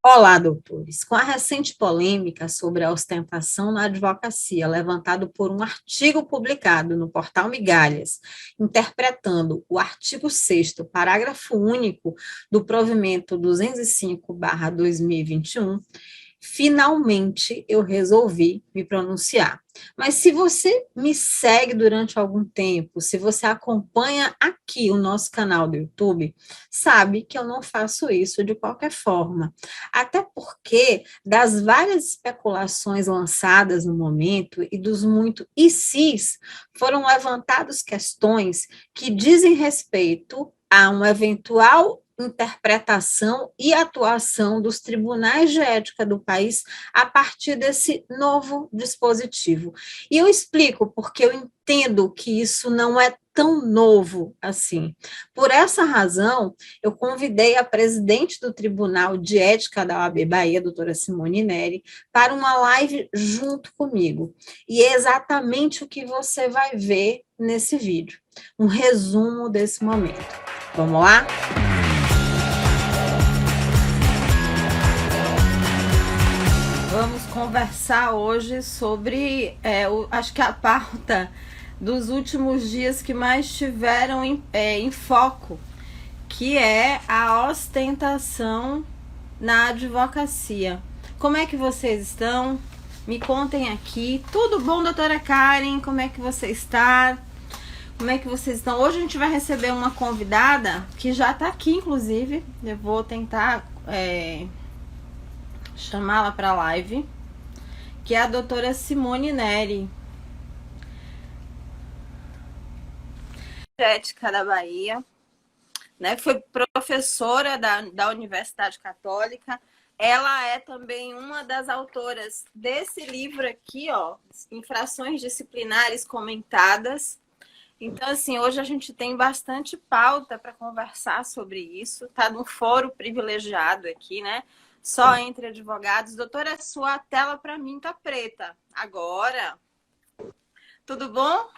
Olá, doutores. Com a recente polêmica sobre a ostentação na advocacia, levantado por um artigo publicado no portal Migalhas, interpretando o artigo 6º, parágrafo único do provimento 205/2021, finalmente eu resolvi me pronunciar. Mas se você me segue durante algum tempo, se você acompanha aqui o nosso canal do YouTube, sabe que eu não faço isso de qualquer forma. Até porque, das várias especulações lançadas no momento e dos muito e se's, foram levantadas questões que dizem respeito a uma eventual interpretação e atuação dos tribunais de ética do país a partir desse novo dispositivo. E eu explico porque eu entendo que isso não é tão novo assim. Por essa razão, eu convidei a presidente do Tribunal de Ética da OAB Bahia, doutora Simone Neri, para uma live junto comigo. E é exatamente o que você vai ver nesse vídeo. Um resumo desse momento. Vamos lá? Vamos conversar hoje sobre, acho que a pauta dos últimos dias que mais tiveram em foco, que é a ostentação na advocacia. Como é que vocês estão? Me contem aqui. Tudo bom, doutora Karen? Como é que você está? Como é que vocês estão? Hoje a gente vai receber uma convidada que já está aqui, inclusive. Eu vou tentar chamá-la para a live, que é a doutora Simone Neri, de Ética da Bahia, né? Foi professora da Universidade Católica. Ela é também uma das autoras desse livro aqui, ó, Infrações Disciplinares Comentadas. Então, assim, hoje a gente tem bastante pauta para conversar sobre isso. Está num foro privilegiado aqui, né? Só entre advogados. Doutora, sua tela para mim tá preta. Agora, tudo bom?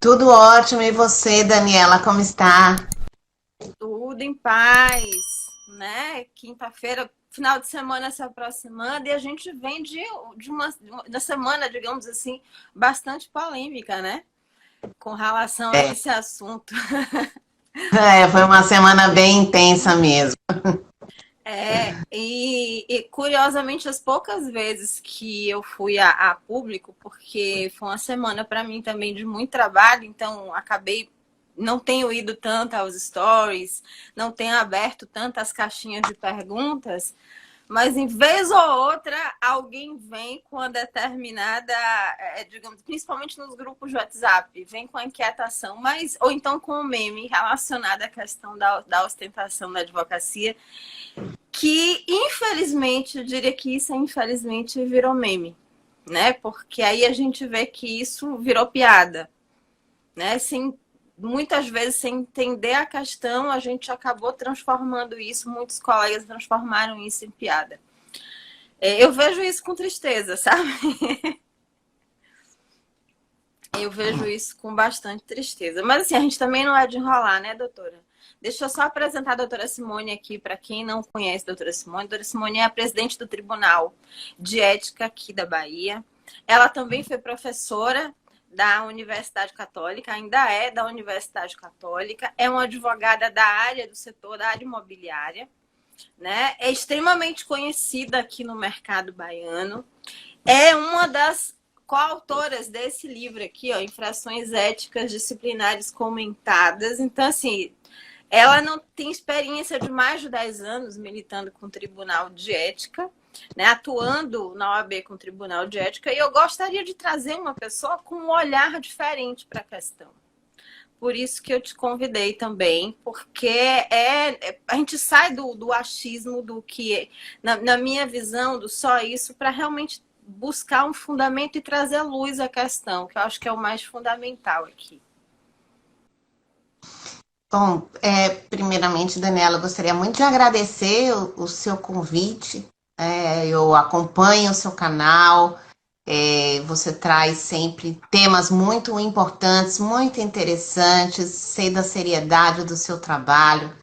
Tudo ótimo. E você, Daniela, como está? Tudo em paz, né? Quinta-feira, final de semana se aproximando e a gente vem de uma semana, digamos assim, bastante polêmica, né? Com relação a esse assunto. Foi uma semana bem intensa mesmo. E curiosamente, as poucas vezes que eu fui a público, porque foi uma semana para mim também de muito trabalho, então acabei, não tenho ido tanto aos stories, não tenho aberto tantas caixinhas de perguntas, mas em vez ou outra, alguém vem com a determinada, digamos, principalmente nos grupos de WhatsApp, vem com a inquietação, mas, ou então com o meme relacionado à questão da ostentação da advocacia, que infelizmente, eu diria que isso infelizmente virou meme, né? Porque aí a gente vê que isso virou piada, né? Muitas vezes, sem entender a questão, a gente acabou transformando isso, muitos colegas transformaram isso em piada. Eu vejo isso com tristeza, sabe? Eu vejo isso com bastante tristeza. Mas assim, a gente também não é de enrolar, né, doutora? Deixa eu só apresentar a doutora Simone aqui, para quem não conhece a doutora Simone. A doutora Simone é a presidente do Tribunal de Ética aqui da Bahia. Ela também foi professora da Universidade Católica, ainda é da Universidade Católica, é uma advogada da área do setor, da área imobiliária, né? É extremamente conhecida aqui no mercado baiano. É uma das coautoras desse livro aqui, ó, Infrações Éticas Disciplinares Comentadas. Então, assim, ela não tem experiência de mais de 10 anos militando com o Tribunal de Ética, né, atuando na OAB com o Tribunal de Ética, e eu gostaria de trazer uma pessoa com um olhar diferente para a questão. Por isso que eu te convidei também, porque a gente sai do achismo, do que, na minha visão, do só isso, para realmente buscar um fundamento e trazer luz à questão, que eu acho que é o mais fundamental aqui. Bom, primeiramente, Daniela, eu gostaria muito de agradecer o seu convite. Eu acompanho o seu canal, você traz sempre temas muito importantes, muito interessantes, sei da seriedade do seu trabalho.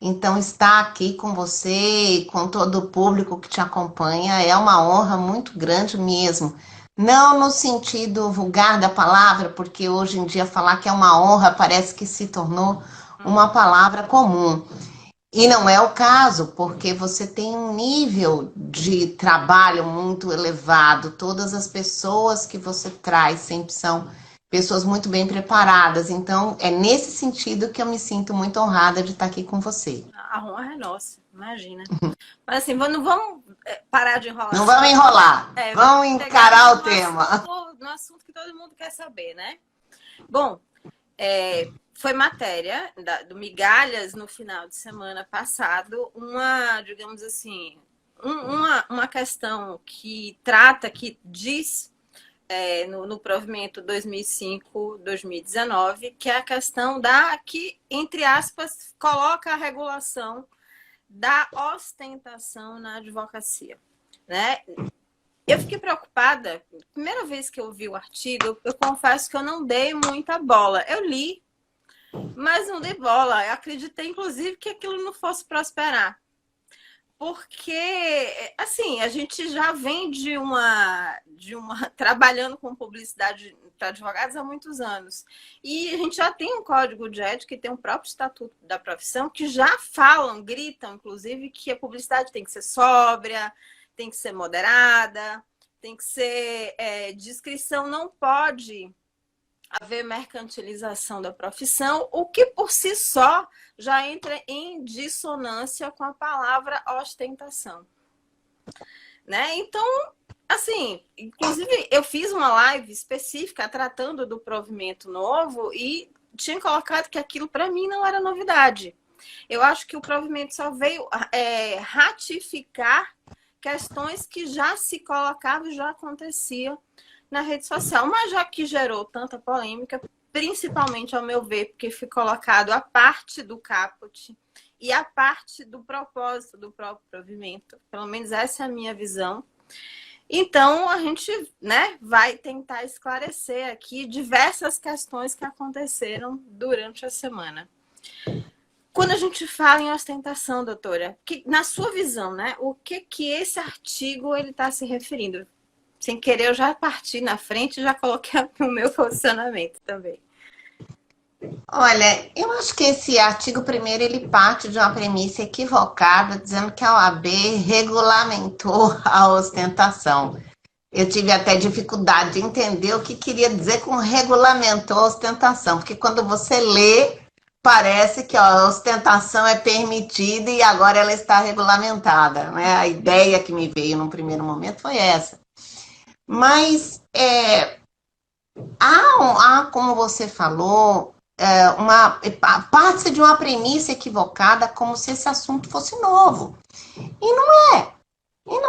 Então, estar aqui com você, com todo o público que te acompanha, é uma honra muito grande mesmo. Não no sentido vulgar da palavra, porque hoje em dia falar que é uma honra parece que se tornou uma palavra comum. E não é o caso, porque você tem um nível de trabalho muito elevado. Todas as pessoas que você traz sempre são pessoas muito bem preparadas. Então, é nesse sentido que eu me sinto muito honrada de estar aqui com você. A honra é nossa, imagina. Mas assim, não vamos parar de Não enrolação. vamos enrolar, vamos Vamos encarar o no tema. no assunto que todo mundo quer saber, né? Bom, foi matéria do Migalhas no final de semana passado, digamos assim, uma questão que trata, que diz no provimento 2005-2019, que é a questão que, entre aspas, coloca a regulação da ostentação na advocacia, né? Eu fiquei preocupada. Primeira vez que eu vi o artigo, eu confesso que eu não dei muita bola. Eu li, mas não dei bola. Eu acreditei, inclusive, que aquilo não fosse prosperar. Porque, assim, a gente já vem de uma trabalhando com publicidade para advogados há muitos anos. E a gente já tem um código de ética e tem um próprio estatuto da profissão que já gritam, inclusive, que a publicidade tem que ser sóbria, tem que ser moderada, tem que ser discrição, não pode haver mercantilização da profissão, o que por si só já entra em dissonância com a palavra ostentação, né? Então, assim, inclusive eu fiz uma live específica tratando do provimento novo e tinha colocado que aquilo para mim não era novidade. Eu acho que o provimento só veio ratificar questões que já se colocavam e já aconteciam na rede social, mas já que gerou tanta polêmica, principalmente ao meu ver, porque foi colocado a parte do caput e a parte do propósito do próprio provimento, pelo menos essa é a minha visão. Então, a gente, né, vai tentar esclarecer aqui diversas questões que aconteceram durante a semana. Quando a gente fala em ostentação, doutora, na sua visão, né, o que esse artigo ele está se referindo? Sem querer, eu já parti na frente e já coloquei o meu posicionamento também. Olha, eu acho que esse artigo primeiro ele parte de uma premissa equivocada, dizendo que a OAB regulamentou a ostentação. Eu tive até dificuldade de entender o que queria dizer com regulamentou a ostentação, porque quando você lê, parece que a ostentação é permitida e agora ela está regulamentada, né? A ideia que me veio no primeiro momento foi essa. Mas como você falou, parte de uma premissa equivocada, como se esse assunto fosse novo. E não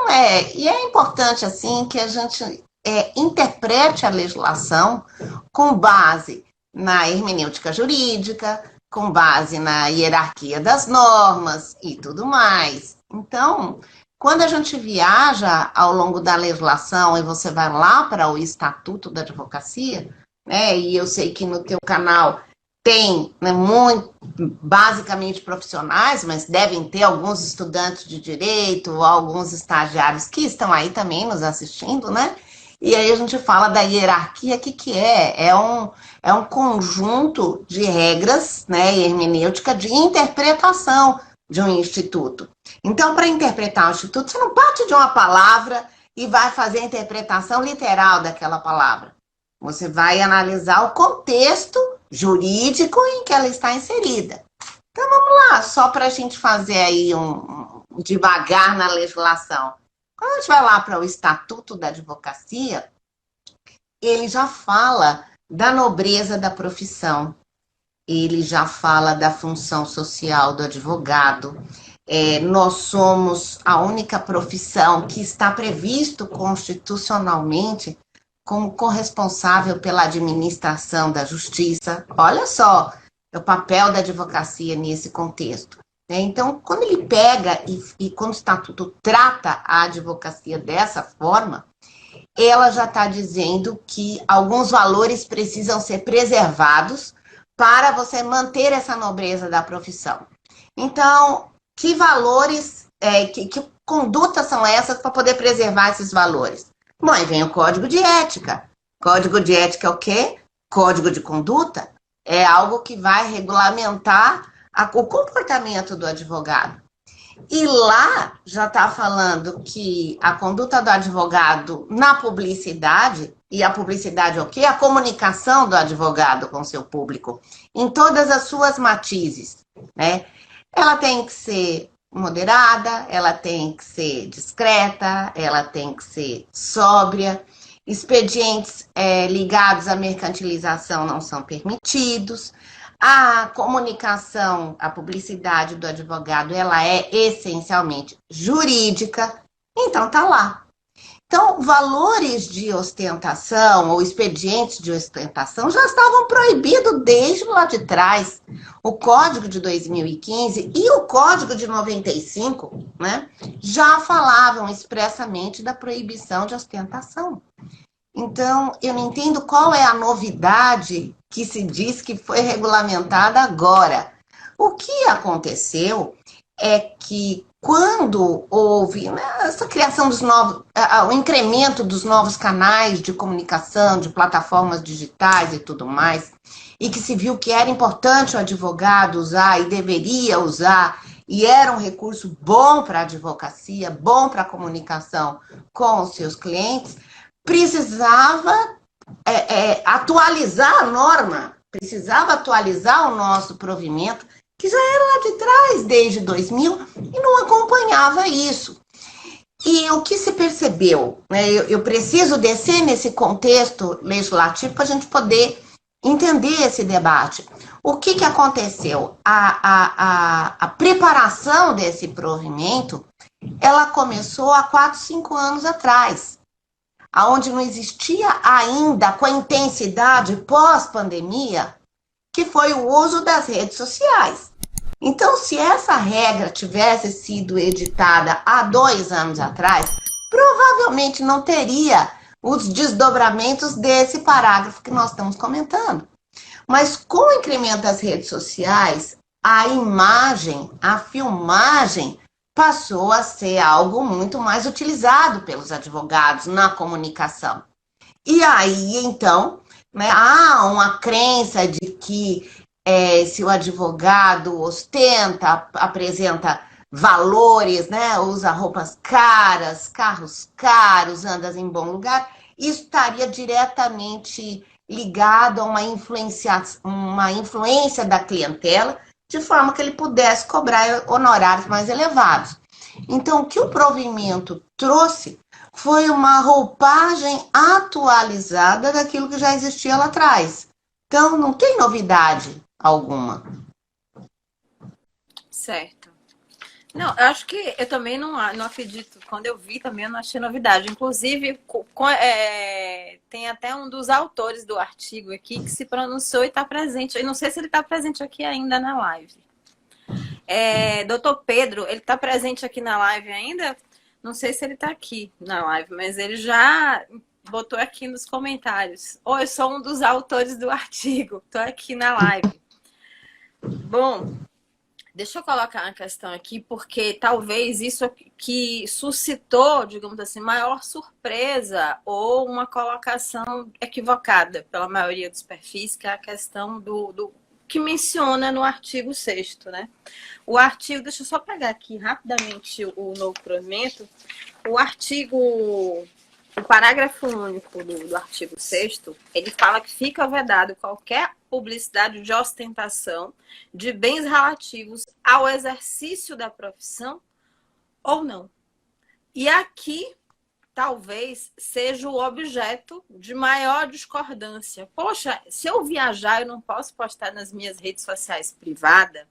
é. E é importante, assim, que a gente interprete a legislação com base na hermenêutica jurídica, com base na hierarquia das normas e tudo mais. Então, quando a gente viaja ao longo da legislação e você vai lá para o Estatuto da Advocacia, né, e eu sei que no teu canal tem, né, basicamente profissionais, mas devem ter alguns estudantes de direito, alguns estagiários que estão aí também nos assistindo, né? E aí a gente fala da hierarquia, o que é? É um conjunto de regras, né, hermenêutica de interpretação de um instituto. Então, para interpretar um instituto, você não parte de uma palavra e vai fazer a interpretação literal daquela palavra. Você vai analisar o contexto jurídico em que ela está inserida. Então, vamos lá, só para a gente fazer aí devagar na legislação. Quando a gente vai lá para o Estatuto da Advocacia, ele já fala da nobreza da profissão, ele já fala da função social do advogado. Nós somos a única profissão que está previsto constitucionalmente como corresponsável pela administração da justiça. Olha só o papel da advocacia nesse contexto. Então, quando ele pega e quando o Estatuto trata a advocacia dessa forma, ela já está dizendo que alguns valores precisam ser preservados para você manter essa nobreza da profissão. Então, que valores, que condutas são essas para poder preservar esses valores? Bom, aí vem o código de ética. Código de ética é o quê? Código de conduta é algo que vai regulamentar o comportamento do advogado. E lá já está falando que a conduta do advogado na publicidade, e a publicidade é o quê? A comunicação do advogado com seu público, em todas as suas matizes, né? Ela tem que ser moderada, ela tem que ser discreta, ela tem que ser sóbria. Expedientes ligados à mercantilização não são permitidos. A comunicação, a publicidade do advogado, ela é essencialmente jurídica. Então, tá lá. Então, valores de ostentação ou expedientes de ostentação já estavam proibidos desde lá de trás. O Código de 2015 e o Código de 95, né, já falavam expressamente da proibição de ostentação. Então, eu não entendo qual é a novidade que se diz que foi regulamentada agora. O que aconteceu é que quando houve essa criação dos novos, o incremento dos novos canais de comunicação, de plataformas digitais e tudo mais, e que se viu que era importante o advogado usar e deveria usar, e era um recurso bom para a advocacia, bom para a comunicação com os seus clientes, precisava atualizar a norma, precisava atualizar o nosso provimento, que já era lá de trás, desde 2000, e não acompanhava isso. E o que se percebeu? Né, eu preciso descer nesse contexto legislativo para a gente poder entender esse debate. O que aconteceu? A preparação desse provimento, ela começou há 4, 5 anos atrás, onde não existia ainda com a intensidade pós-pandemia, que foi o uso das redes sociais. Então, se essa regra tivesse sido editada há 2 anos atrás, provavelmente não teria os desdobramentos desse parágrafo que nós estamos comentando. Mas com o incremento das redes sociais, a imagem, a filmagem passou a ser algo muito mais utilizado pelos advogados na comunicação. E aí, então, né, há uma crença de que se o advogado ostenta, apresenta valores, né, usa roupas caras, carros caros, anda em bom lugar, isso estaria diretamente ligado a uma influência da clientela, de forma que ele pudesse cobrar honorários mais elevados. Então, o que o provimento trouxe foi uma roupagem atualizada daquilo que já existia lá atrás. Então, não tem novidade alguma. Certo. Não, eu acho que eu também não acredito. Quando eu vi também eu não achei novidade. Inclusive, tem até um dos autores do artigo aqui que se pronunciou e está presente. Eu não sei se ele está presente aqui ainda na live. Doutor Pedro, ele está presente aqui na live ainda? Não sei se ele está aqui na live, mas ele já botou aqui nos comentários. Eu sou um dos autores do artigo. Estou aqui na live. Bom, deixa eu colocar uma questão aqui, porque talvez isso que suscitou, digamos assim, maior surpresa ou uma colocação equivocada pela maioria dos perfis, que é a questão do que menciona no artigo 6º, né? O artigo, deixa eu só pegar aqui rapidamente o novo provimento. O parágrafo único do artigo 6º, ele fala que fica vedado qualquer publicidade de ostentação de bens relativos ao exercício da profissão ou não. E aqui, talvez, seja o objeto de maior discordância. Poxa, se eu viajar, eu não posso postar nas minhas redes sociais privadas,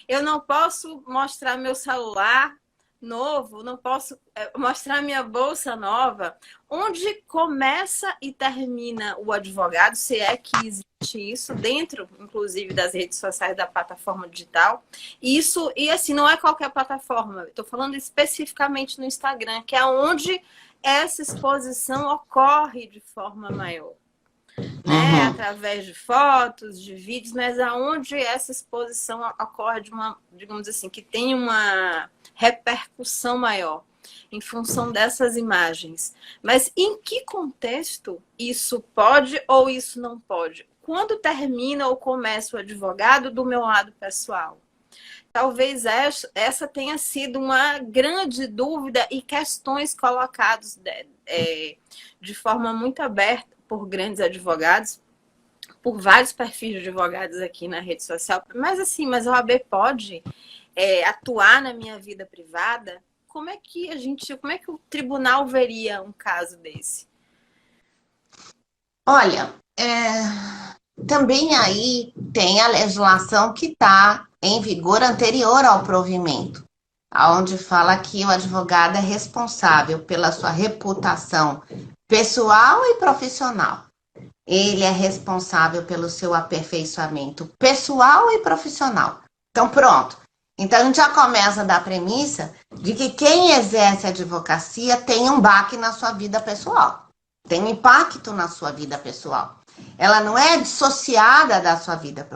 eu não posso mostrar meu celular novo, não posso mostrar minha bolsa nova. Onde começa e termina o advogado, se é que existe isso dentro, inclusive, das redes sociais da plataforma digital? E assim, não é qualquer plataforma. Estou falando especificamente no Instagram, que é onde essa exposição ocorre de forma maior. né? Uhum. Através de fotos, de vídeos, mas aonde essa exposição ocorre de uma, digamos assim, que tem uma repercussão maior em função dessas imagens. Mas em que contexto isso pode ou isso não pode? Quando termina ou começa o advogado do meu lado pessoal? Talvez essa tenha sido uma grande dúvida e questões colocadas de forma muito aberta por grandes advogados, por vários perfis de advogados aqui na rede social. Mas assim, mas a OAB pode atuar na minha vida privada? Como é que o tribunal veria um caso desse? Olha, também aí tem a legislação que está em vigor anterior ao provimento, onde fala que o advogado é responsável pela sua reputação pessoal e profissional. Ele é responsável pelo seu aperfeiçoamento pessoal e profissional. Então, pronto. Então, a gente já começa da premissa de que quem exerce a advocacia tem um baque na sua vida pessoal, tem um impacto na sua vida pessoal. Ela não é dissociada da sua vida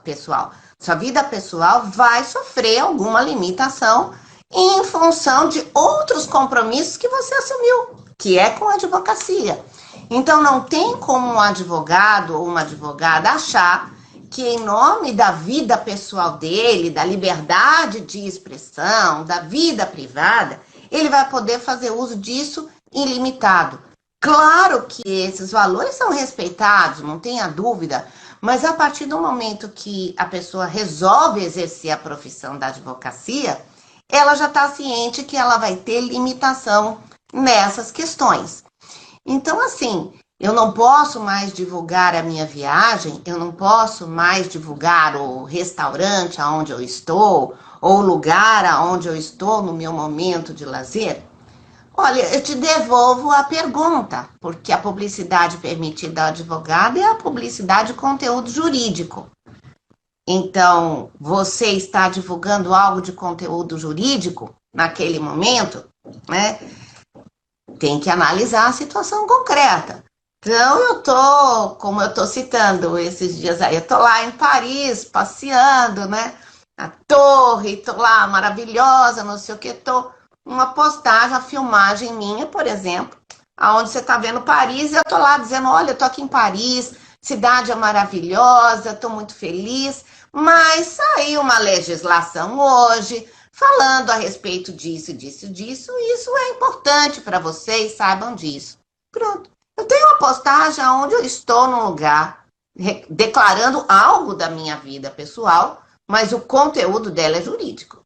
pessoal. Sua vida pessoal vai sofrer alguma limitação em função de outros compromissos que você assumiu, que é com a advocacia. Então, não tem como um advogado ou uma advogada achar que, em nome da vida pessoal dele, da liberdade de expressão, da vida privada, ele vai poder fazer uso disso ilimitado. Claro que esses valores são respeitados, não tenha dúvida, mas a partir do momento que a pessoa resolve exercer a profissão da advocacia, ela já está ciente que ela vai ter limitação nessas questões. Então, assim, eu não posso mais divulgar a minha viagem, eu não posso mais divulgar o restaurante aonde eu estou, ou o lugar aonde eu estou no meu momento de lazer. Olha, eu te devolvo a pergunta, porque a publicidade permitida ao advogado é a publicidade de conteúdo jurídico. Então, você está divulgando algo de conteúdo jurídico naquele momento, né? Tem que analisar a situação concreta. Então, como eu tô citando esses dias aí, eu tô lá em Paris, passeando, né? A torre, tô lá maravilhosa, não sei o que, tô uma postagem, uma filmagem minha, por exemplo, aonde você tá vendo Paris, e eu tô lá dizendo, olha, eu tô aqui em Paris, cidade é maravilhosa, tô muito feliz, mas saiu uma legislação hoje, falando a respeito disso, disso, disso, e isso é importante para vocês, saibam disso. Pronto. Eu tenho uma postagem onde eu estou num lugar declarando algo da minha vida pessoal, mas o conteúdo dela é jurídico.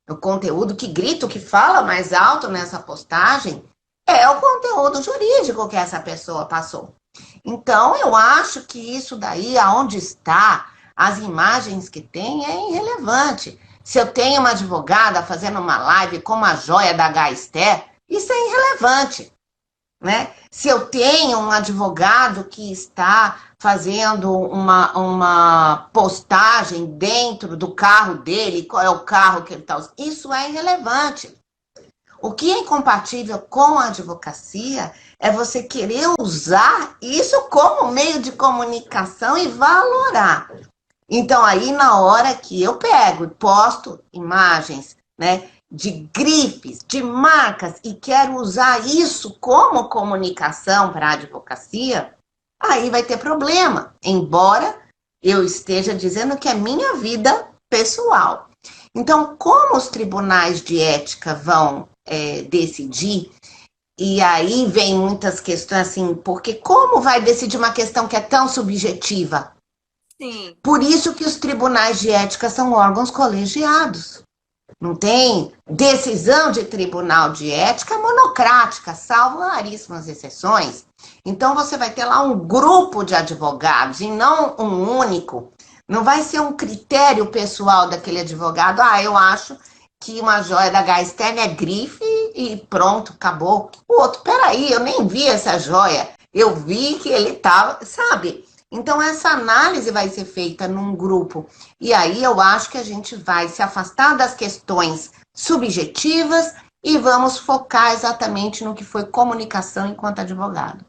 O conteúdo que grita, que fala mais alto nessa postagem, é o conteúdo jurídico que essa pessoa passou. Então, eu acho que isso daí, aonde está, as imagens que tem, é irrelevante. Se eu tenho uma advogada fazendo uma live com uma joia da Gaster, isso é irrelevante, né? Se eu tenho um advogado que está fazendo uma postagem dentro do carro dele, qual é o carro que ele está usando, isso é irrelevante. O que é incompatível com a advocacia é você querer usar isso como meio de comunicação e valorar. Então, aí, na hora que eu pego e posto imagens, né, de grifes, de marcas, e quero usar isso como comunicação para a advocacia, aí vai ter problema, embora eu esteja dizendo que é minha vida pessoal. Então, como os tribunais de ética vão decidir, e aí vem muitas questões assim, porque como vai decidir uma questão que é tão subjetiva? Sim. Por isso que os tribunais de ética são órgãos colegiados. Não tem decisão de tribunal de ética monocrática, salvo raríssimas exceções. Então, você vai ter lá um grupo de advogados e não um único. Não vai ser um critério pessoal daquele advogado. Ah, eu acho que uma joia da Gaster é grife e pronto, acabou. O outro, peraí, eu nem vi essa joia. Eu vi que ele estava, sabe? Então, essa análise vai ser feita num grupo. E aí eu acho que a gente vai se afastar das questões subjetivas e vamos focar exatamente no que foi comunicação enquanto advogado.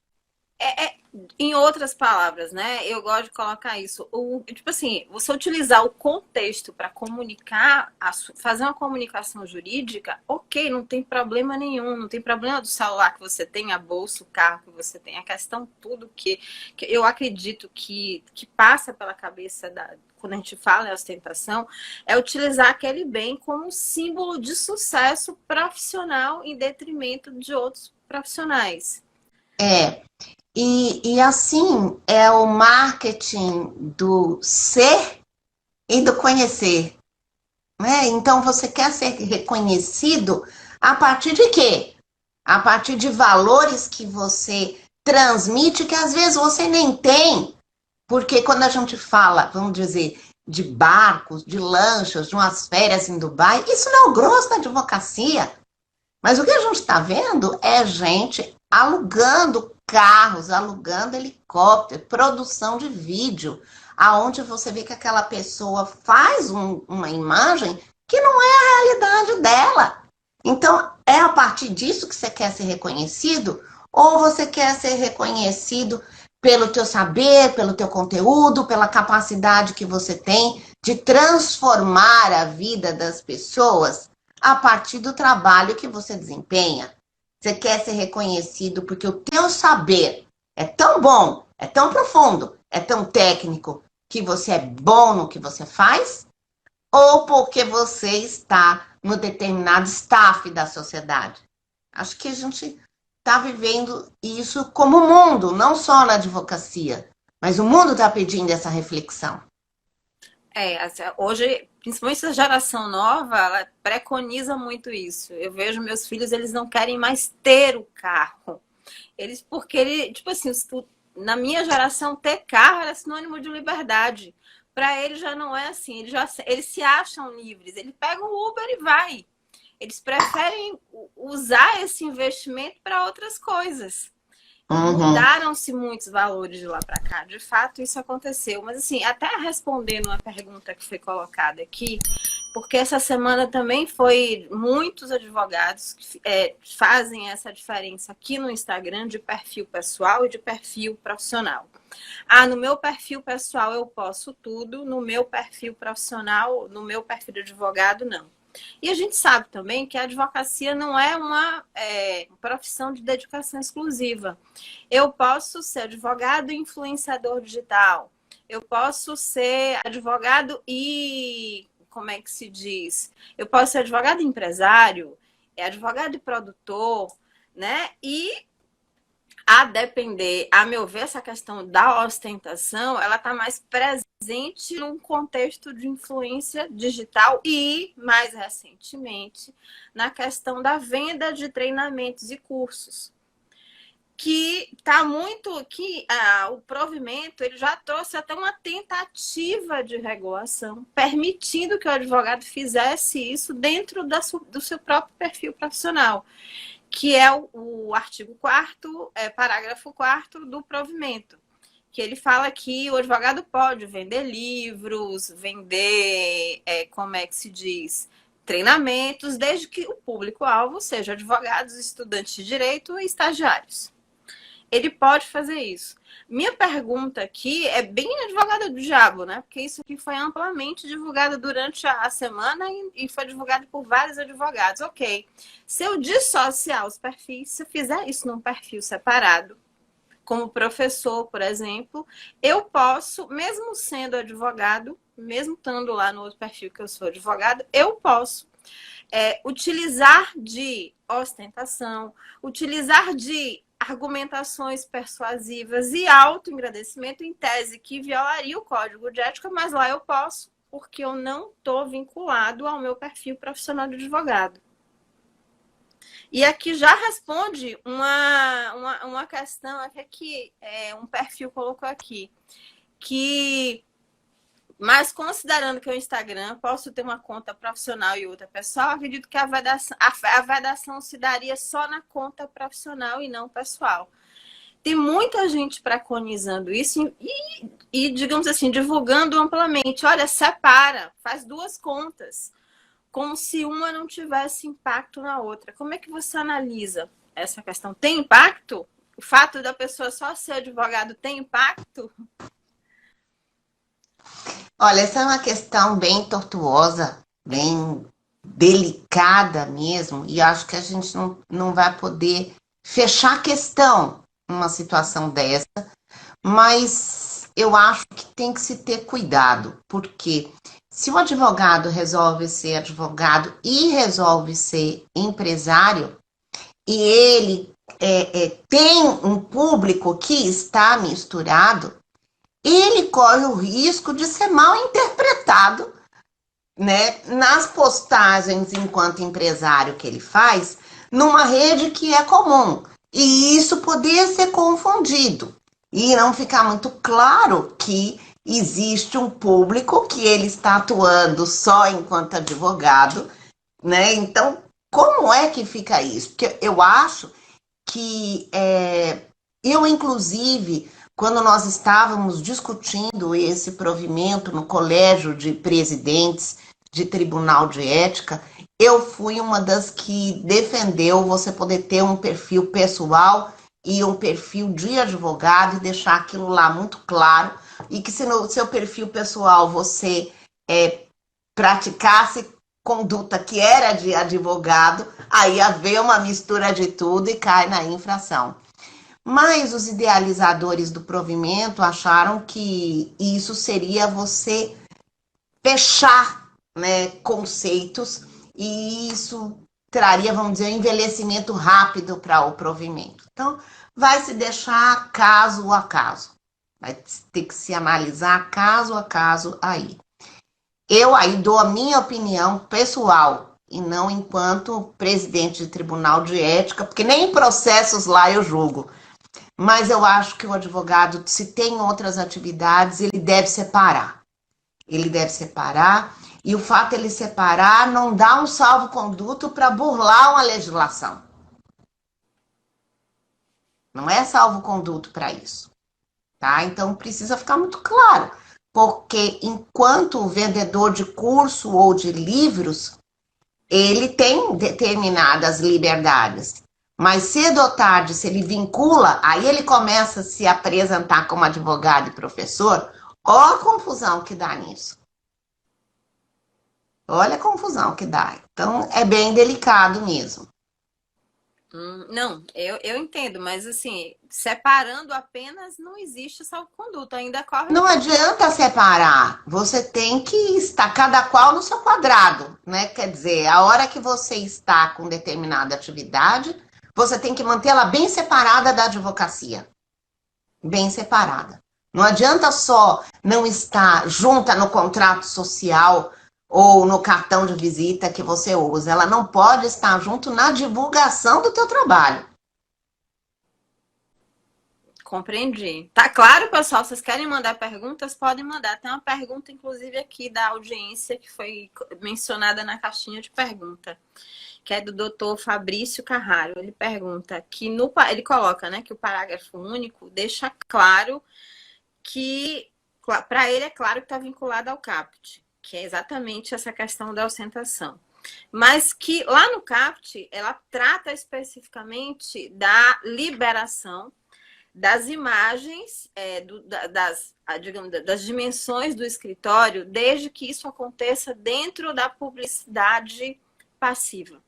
Em outras palavras, né? Eu gosto de colocar isso. Tipo assim, você utilizar o contexto para comunicar, fazer uma comunicação jurídica, ok, não tem problema nenhum. Não tem problema do celular que você tem, a bolsa, o carro que você tem. A questão, tudo que eu acredito que passa pela cabeça quando a gente fala em ostentação, é utilizar aquele bem como um símbolo de sucesso profissional em detrimento de outros profissionais. É, e assim é o marketing do ser e do conhecer, né? Então você quer ser reconhecido a partir de quê? A partir de valores que você transmite que às vezes você nem tem, porque quando a gente fala, vamos dizer, de barcos, de lanchas, de umas férias em Dubai, isso não é o grosso da advocacia. Mas o que a gente está vendo é gente alugando carros, alugando helicóptero, produção de vídeo, aonde você vê que aquela pessoa faz uma imagem que não é a realidade dela. Então, é a partir disso que você quer ser reconhecido? Ou você quer ser reconhecido pelo teu saber, pelo teu conteúdo, pela capacidade que você tem de transformar a vida das pessoas a partir do trabalho que você desempenha? Você quer ser reconhecido porque o teu saber é tão bom, é tão profundo, é tão técnico, que você é bom no que você faz? Ou porque você está no determinado staff da sociedade? Acho que a gente está vivendo isso como mundo, não só na advocacia, mas o mundo está pedindo essa reflexão. Assim, hoje, principalmente essa geração nova, ela preconiza muito isso. Eu vejo meus filhos, eles não querem mais ter o carro. Porque tipo assim, na minha geração, ter carro era sinônimo de liberdade. Para eles já não é assim, eles se acham livres. Ele pega o Uber e vai. Eles preferem usar esse investimento para outras coisas. Uhum. Mudaram-se muitos valores de lá para cá. De fato, isso aconteceu. Mas, assim, até respondendo uma pergunta que foi colocada aqui, porque essa semana também foi muitos advogados que fazem essa diferença aqui no Instagram de perfil pessoal e de perfil profissional. Ah, no meu perfil pessoal eu posso tudo, no meu perfil profissional, no meu perfil de advogado, não. E a gente sabe também que a advocacia não é uma profissão de dedicação exclusiva. Eu posso ser advogado e influenciador digital. Eu posso ser advogado e, como é que se diz? Eu posso ser advogado e empresário, advogado e produtor, né? E a depender, a meu ver, essa questão da ostentação, ela está mais presente num contexto de influência digital e, mais recentemente, na questão da venda de treinamentos e cursos. Que está muito... o provimento ele já trouxe até uma tentativa de regulação, permitindo que o advogado fizesse isso dentro do seu próprio perfil profissional, que é o artigo 4º, parágrafo 4º do provimento, que ele fala que o advogado pode vender livros, vender, como é que se diz, treinamentos, desde que o público-alvo seja advogados, estudantes de direito e estagiários. Ele pode fazer isso. Minha pergunta aqui é bem advogada do diabo, né? Porque isso aqui foi amplamente divulgado durante a semana e foi divulgado por vários advogados. Ok. Se eu dissociar os perfis, se eu fizer isso num perfil separado, como professor, por exemplo, eu posso, mesmo sendo advogado, mesmo estando lá no outro perfil que eu sou advogado, eu posso utilizar de ostentação, utilizar de argumentações persuasivas e autoengrandecimento em tese que violaria o código de ética, mas lá eu posso, porque eu não estou vinculado ao meu perfil profissional de advogado. E aqui já responde uma questão até que um perfil colocou aqui, mas considerando que o Instagram posso ter uma conta profissional e outra pessoal, acredito que a vedação se daria só na conta profissional e não pessoal. Tem muita gente preconizando isso e, digamos assim, divulgando amplamente. Olha, separa, faz 2 contas, como se uma não tivesse impacto na outra. Como é que você analisa essa questão? Tem impacto? O fato da pessoa só ser advogado tem impacto? Olha, essa é uma questão bem tortuosa, bem delicada mesmo, e acho que a gente não vai poder fechar a questão numa situação dessa, mas eu acho que tem que se ter cuidado, porque se o advogado resolve ser advogado e resolve ser empresário, e ele tem um público que está misturado, ele corre o risco de ser mal interpretado, né, nas postagens enquanto empresário que ele faz, numa rede que é comum. E isso poder ser confundido. E não ficar muito claro que existe um público que ele está atuando só enquanto advogado, né? Então, como é que fica isso? Porque eu acho que eu, inclusive, quando nós estávamos discutindo esse provimento no colégio de presidentes de tribunal de ética, eu fui uma das que defendeu você poder ter um perfil pessoal e um perfil de advogado e deixar aquilo lá muito claro, e que se no seu perfil pessoal você praticasse conduta que era de advogado, aí haver uma mistura de tudo e cai na infração. Mas os idealizadores do provimento acharam que isso seria você fechar, né, conceitos, e isso traria, vamos dizer, um envelhecimento rápido para o provimento. Então, vai se deixar caso a caso. Vai ter que se analisar caso a caso aí. Eu aí dou a minha opinião pessoal, e não enquanto presidente de tribunal de ética, porque nem em processos lá eu julgo. Mas eu acho que o advogado, se tem outras atividades, ele deve separar. Ele deve separar, e o fato de ele separar não dá um salvo-conduto para burlar uma legislação. Não é salvo-conduto para isso. Tá? Então precisa ficar muito claro. Porque enquanto vendedor de curso ou de livros, ele tem determinadas liberdades. Mas cedo ou tarde, se ele vincula, aí ele começa a se apresentar como advogado e professor, olha a confusão que dá nisso. Olha a confusão que dá. Então, é bem delicado mesmo. Não, eu entendo, mas assim, separando apenas não existe salvo-conduto, ainda corre. Não adianta separar, você tem que estar cada qual no seu quadrado, né? Quer dizer, a hora que você está com determinada atividade, você tem que mantê-la bem separada da advocacia. Bem separada. Não adianta só não estar junta no contrato social ou no cartão de visita que você usa. Ela não pode estar junto na divulgação do teu trabalho. Compreendi. Tá claro, pessoal? Vocês querem mandar perguntas? Podem mandar. Tem uma pergunta, inclusive, aqui da audiência que foi mencionada na caixinha de pergunta, que é do doutor Fabrício Carraro. Ele pergunta que ele coloca, né, que o parágrafo único deixa claro que, para ele é claro que está vinculado ao CAPT, que é exatamente essa questão da ostentação. Mas que lá no CAPT, ela trata especificamente da liberação das imagens, digamos, das dimensões do escritório, desde que isso aconteça dentro da publicidade passiva,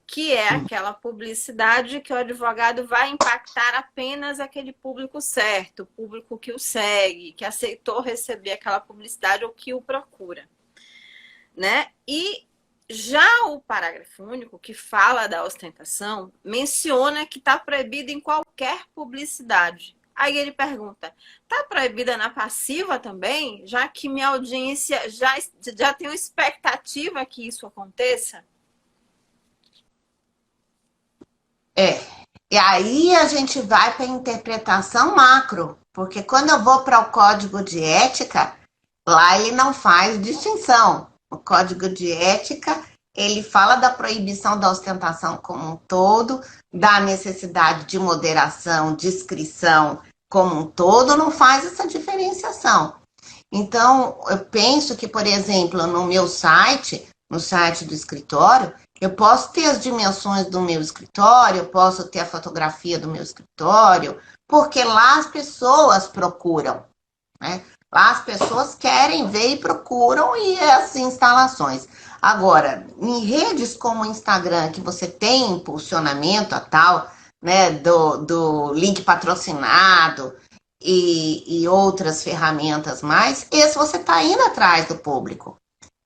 que é aquela publicidade que o advogado vai impactar apenas aquele público certo, o público que o segue, que aceitou receber aquela publicidade ou que o procura, né? E já o parágrafo único, que fala da ostentação, menciona que está proibido em qualquer publicidade. Aí ele pergunta, está proibida na passiva também? Já que minha audiência já tem uma expectativa que isso aconteça? E aí a gente vai para a interpretação macro, porque quando eu vou para o código de ética, lá ele não faz distinção. O código de ética, ele fala da proibição da ostentação como um todo, da necessidade de moderação, discrição como um todo, não faz essa diferenciação. Então, eu penso que, por exemplo, no meu site, no site do escritório, Eu posso ter as dimensões do meu escritório, eu posso ter a fotografia do meu escritório, porque lá as pessoas procuram, né? Lá as pessoas querem ver e procuram e as instalações. Agora, em redes como o Instagram, que você tem impulsionamento a tal, né, do link patrocinado e outras ferramentas mais, esse você está indo atrás do público.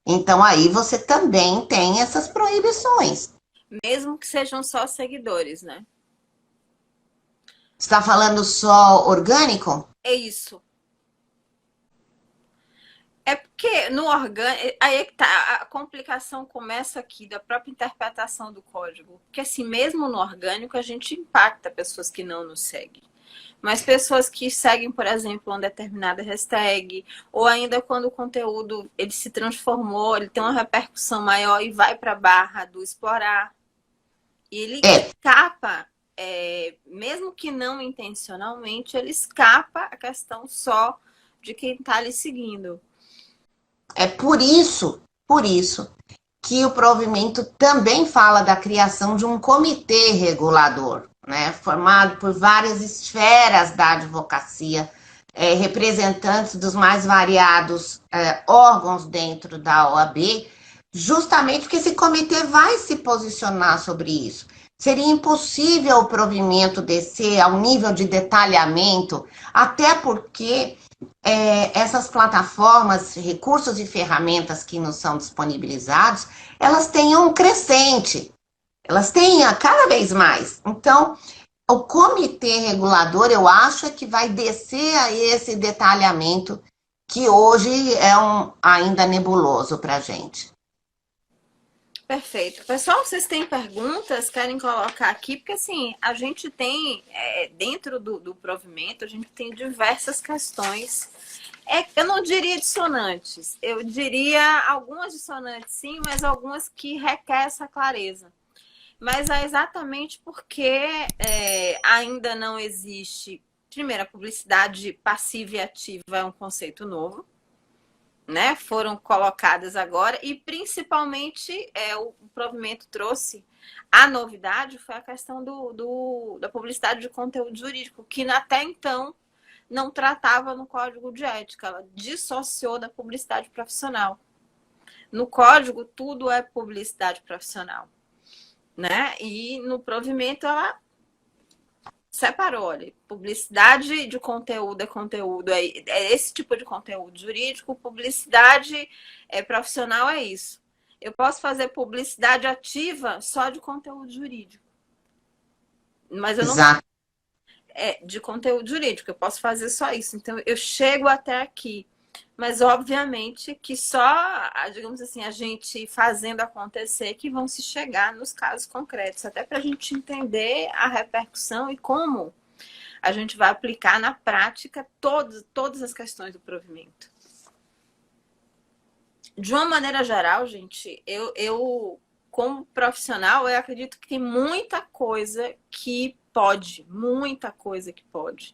Então aí você também tem essas proibições. Mesmo que sejam só seguidores, né? Você está falando só orgânico? É isso. É porque no orgânico. Aí é que tá. A complicação começa aqui da própria interpretação do código. Porque assim, mesmo no orgânico, a gente impacta pessoas que não nos seguem. Mas pessoas que seguem, por exemplo, uma determinada hashtag, ou ainda quando o conteúdo ele se transformou, ele tem uma repercussão maior e vai para a barra do explorar. E ele É, escapa, mesmo que não intencionalmente, ele escapa a questão só de quem está lhe seguindo. é por isso que o provimento também fala da criação de um comitê regulador, né, formado por várias esferas da advocacia, representantes dos mais variados órgãos dentro da OAB, justamente porque esse comitê vai se posicionar sobre isso. Seria impossível o provimento descer ao nível de detalhamento, até porque essas plataformas, recursos e ferramentas que nos são disponibilizados, elas têm um crescente, elas têm a cada vez mais. Então, o comitê regulador, eu acho que vai descer a esse detalhamento que hoje é ainda nebuloso para a gente. Perfeito. Pessoal, vocês têm perguntas? Querem colocar aqui? Porque assim, a gente tem, dentro do provimento, a gente tem diversas questões. Eu não diria dissonantes, eu diria algumas dissonantes sim, mas algumas que requer essa clareza. Mas é exatamente porque ainda não existe. Primeiro, a publicidade passiva e ativa é um conceito novo, né? Foram colocadas agora, e principalmente o provimento trouxe a novidade foi a questão da publicidade de conteúdo jurídico, que até então não tratava no código de ética, ela dissociou da publicidade profissional. No código, tudo é publicidade profissional, né? E no provimento ela separou, olha, publicidade de conteúdo, é esse tipo de conteúdo jurídico, publicidade profissional é isso. Eu posso fazer publicidade ativa só de conteúdo jurídico, mas eu não Exato. de conteúdo jurídico, eu posso fazer só isso. Então eu chego até aqui. Mas, obviamente, que só, digamos assim, a gente fazendo acontecer que vão se chegar nos casos concretos, até para a gente entender a repercussão e como a gente vai aplicar na prática todas as questões do provimento. De uma maneira geral, gente, eu como profissional, eu acredito que tem muita coisa que pode, muita coisa que pode.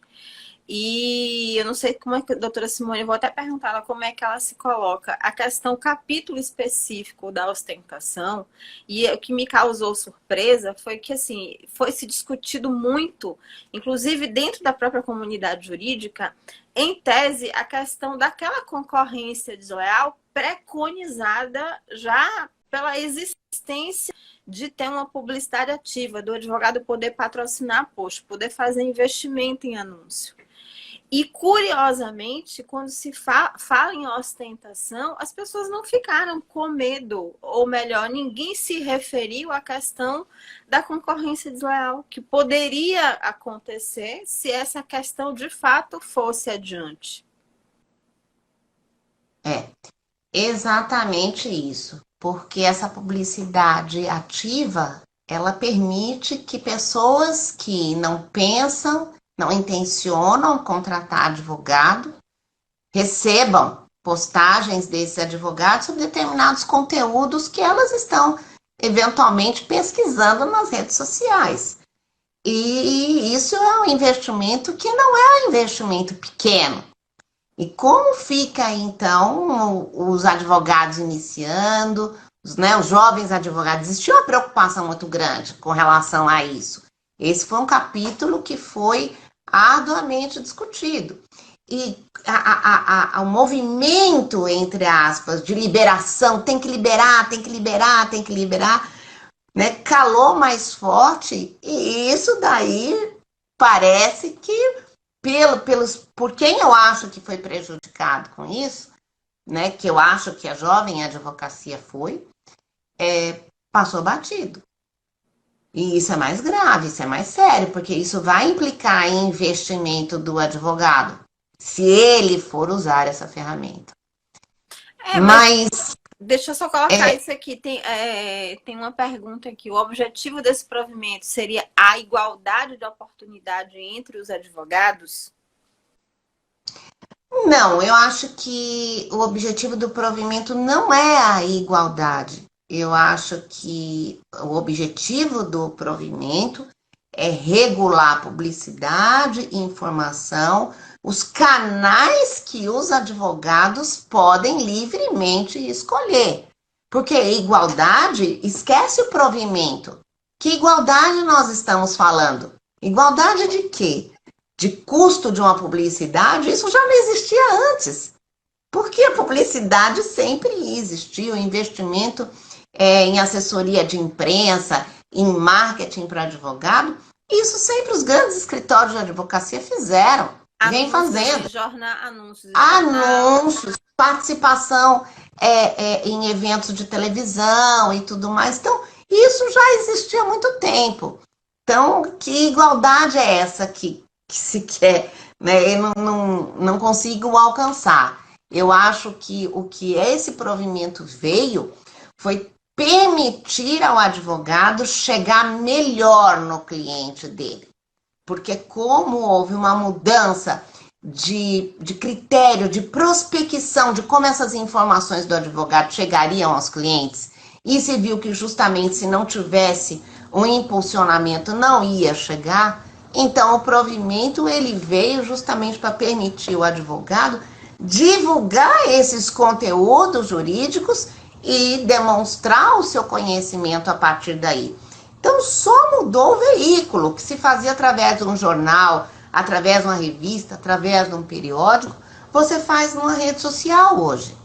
E eu não sei como é que a doutora Simone, eu vou até perguntar ela como é que ela se coloca. A questão, o capítulo específico da ostentação, e o que me causou surpresa foi que, assim, foi se discutido muito, inclusive dentro da própria comunidade jurídica, em tese, a questão daquela concorrência desleal preconizada já pela existência de ter uma publicidade ativa, do advogado poder patrocinar post, poder fazer investimento em anúncio. E, curiosamente, quando se fala em ostentação, as pessoas não ficaram com medo, ou melhor, ninguém se referiu à questão da concorrência desleal, que poderia acontecer se essa questão de fato fosse adiante. É, exatamente isso. Porque essa publicidade ativa, ela permite que pessoas que não pensam, não intencionam contratar advogado, recebam postagens desses advogados sobre determinados conteúdos que elas estão eventualmente pesquisando nas redes sociais. E isso é um investimento que não é um investimento pequeno. E como fica então os advogados iniciando, né, os jovens advogados, existia uma preocupação muito grande com relação a isso. Esse foi um capítulo que foi arduamente discutido. E o movimento, entre aspas, de liberação, tem que liberar, tem que liberar, tem que liberar, né, calou mais forte, e isso daí parece que, por quem eu acho que foi prejudicado com isso, né, que eu acho que a jovem advocacia foi, passou batido. E isso é mais grave, isso é mais sério, porque isso vai implicar em investimento do advogado, se ele for usar essa ferramenta. Mas deixa eu só colocar é, isso aqui. Tem uma pergunta aqui. O objetivo desse provimento seria a igualdade de oportunidade entre os advogados? Não, eu acho que o objetivo do provimento não é a igualdade. Eu acho que o objetivo do provimento é regular a publicidade e informação, os canais que os advogados podem livremente escolher. Porque igualdade, esquece o provimento. Que igualdade nós estamos falando? Igualdade de quê? De custo de uma publicidade? Isso já não existia antes. Porque a publicidade sempre existiu, o investimento em assessoria de imprensa, em marketing para advogado, isso sempre os grandes escritórios de advocacia fizeram, vem fazendo. Anúncios, participação em eventos de televisão e tudo mais. Então, isso já existia há muito tempo. Então, que igualdade é essa que se quer? Né? Eu não consigo alcançar. Eu acho que o que esse provimento veio foi permitir ao advogado chegar melhor no cliente dele. Porque como houve uma mudança de critério, de prospecção, de como essas informações do advogado chegariam aos clientes, e se viu que justamente se não tivesse um impulsionamento não ia chegar, então o provimento ele veio justamente para permitir o advogado divulgar esses conteúdos jurídicos e demonstrar o seu conhecimento a partir daí. Então, só mudou o veículo, que se fazia através de um jornal, através de uma revista, através de um periódico, você faz numa rede social hoje.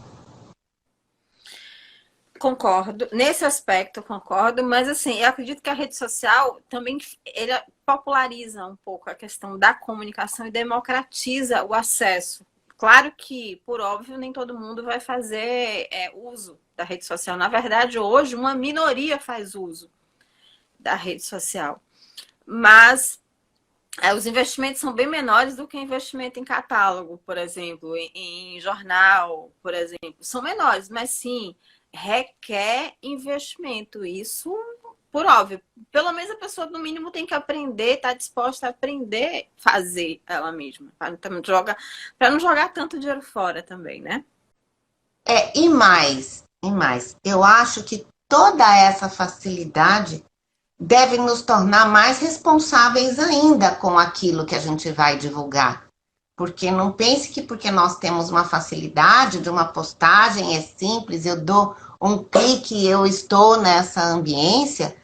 Concordo, nesse aspecto concordo, mas assim, eu acredito que a rede social também ele populariza um pouco a questão da comunicação e democratiza o acesso. Claro que, por óbvio, nem todo mundo vai fazer uso da rede social. Na verdade, hoje, uma minoria faz uso da rede social. Mas os investimentos são bem menores do que investimento em catálogo, por exemplo, em jornal, por exemplo. São menores, mas sim, requer investimento. Isso, por óbvio. Pelo menos a pessoa, no mínimo, tem que aprender, está disposta a aprender a fazer ela mesma. Para não jogar tanto dinheiro fora também, né? E mais. Eu acho que toda essa facilidade deve nos tornar mais responsáveis ainda com aquilo que a gente vai divulgar. Porque não pense que porque nós temos uma facilidade de uma postagem, é simples, eu dou um clique, eu estou nessa ambiência,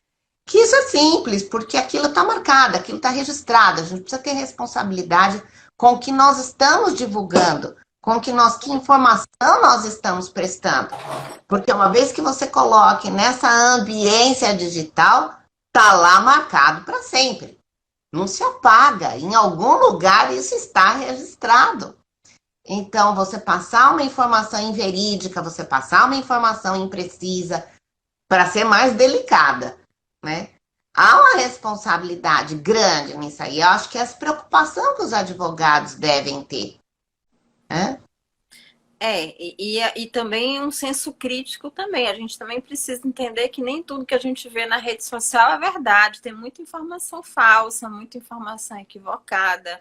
que isso é simples, porque aquilo está marcado, aquilo está registrado, a gente precisa ter responsabilidade com o que nós estamos divulgando, que informação nós estamos prestando. Porque uma vez que você coloque nessa ambiência digital, está lá marcado para sempre. Não se apaga. Em algum lugar isso está registrado. Então, você passar uma informação inverídica, você passar uma informação imprecisa, para ser mais delicada, né? Há uma responsabilidade grande nisso aí. Eu acho que é essa preocupação que os advogados devem ter. Né? E também um senso crítico também. A gente também precisa entender que nem tudo que a gente vê na rede social é verdade. Tem muita informação falsa, muita informação equivocada.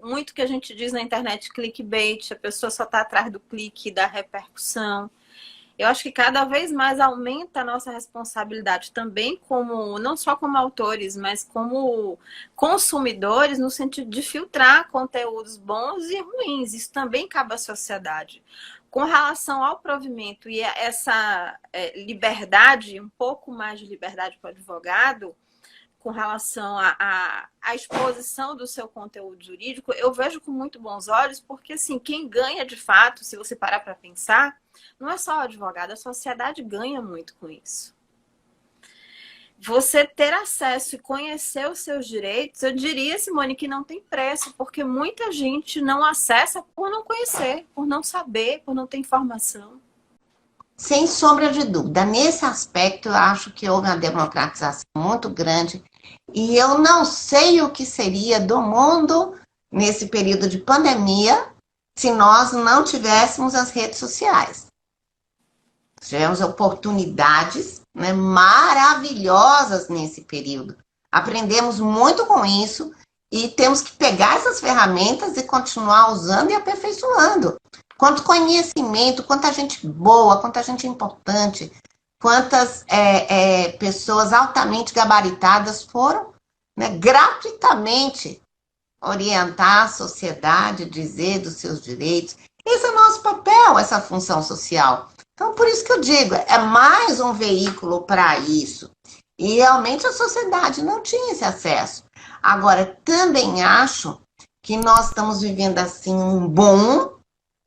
Muito que a gente diz na internet clickbait, a pessoa só está atrás do clique, da repercussão. Eu acho que cada vez mais aumenta a nossa responsabilidade também não só como autores, mas como consumidores, no sentido de filtrar conteúdos bons e ruins. Isso também cabe à sociedade. Com relação ao provimento e a essa liberdade, um pouco mais de liberdade para o advogado, com relação à exposição do seu conteúdo jurídico, eu vejo com muito bons olhos, porque assim, quem ganha de fato, se você parar para pensar, não é só o advogado, a sociedade ganha muito com isso. Você ter acesso e conhecer os seus direitos, eu diria, Simone, que não tem preço, porque muita gente não acessa por não conhecer, por não saber, por não ter informação. Sem sombra de dúvida. Nesse aspecto, eu acho que houve uma democratização muito grande. E eu não sei o que seria do mundo nesse período de pandemia se nós não tivéssemos as redes sociais. Tivemos oportunidades, né, maravilhosas nesse período. Aprendemos muito com isso e temos que pegar essas ferramentas e continuar usando e aperfeiçoando. Quanto conhecimento, quanta gente boa, quanta gente importante, quantas pessoas altamente gabaritadas foram, né, gratuitamente orientar a sociedade, dizer dos seus direitos. Esse é o nosso papel, essa função social. Então, por isso que eu digo, é mais um veículo para isso. E realmente a sociedade não tinha esse acesso. Agora, também acho que nós estamos vivendo assim um boom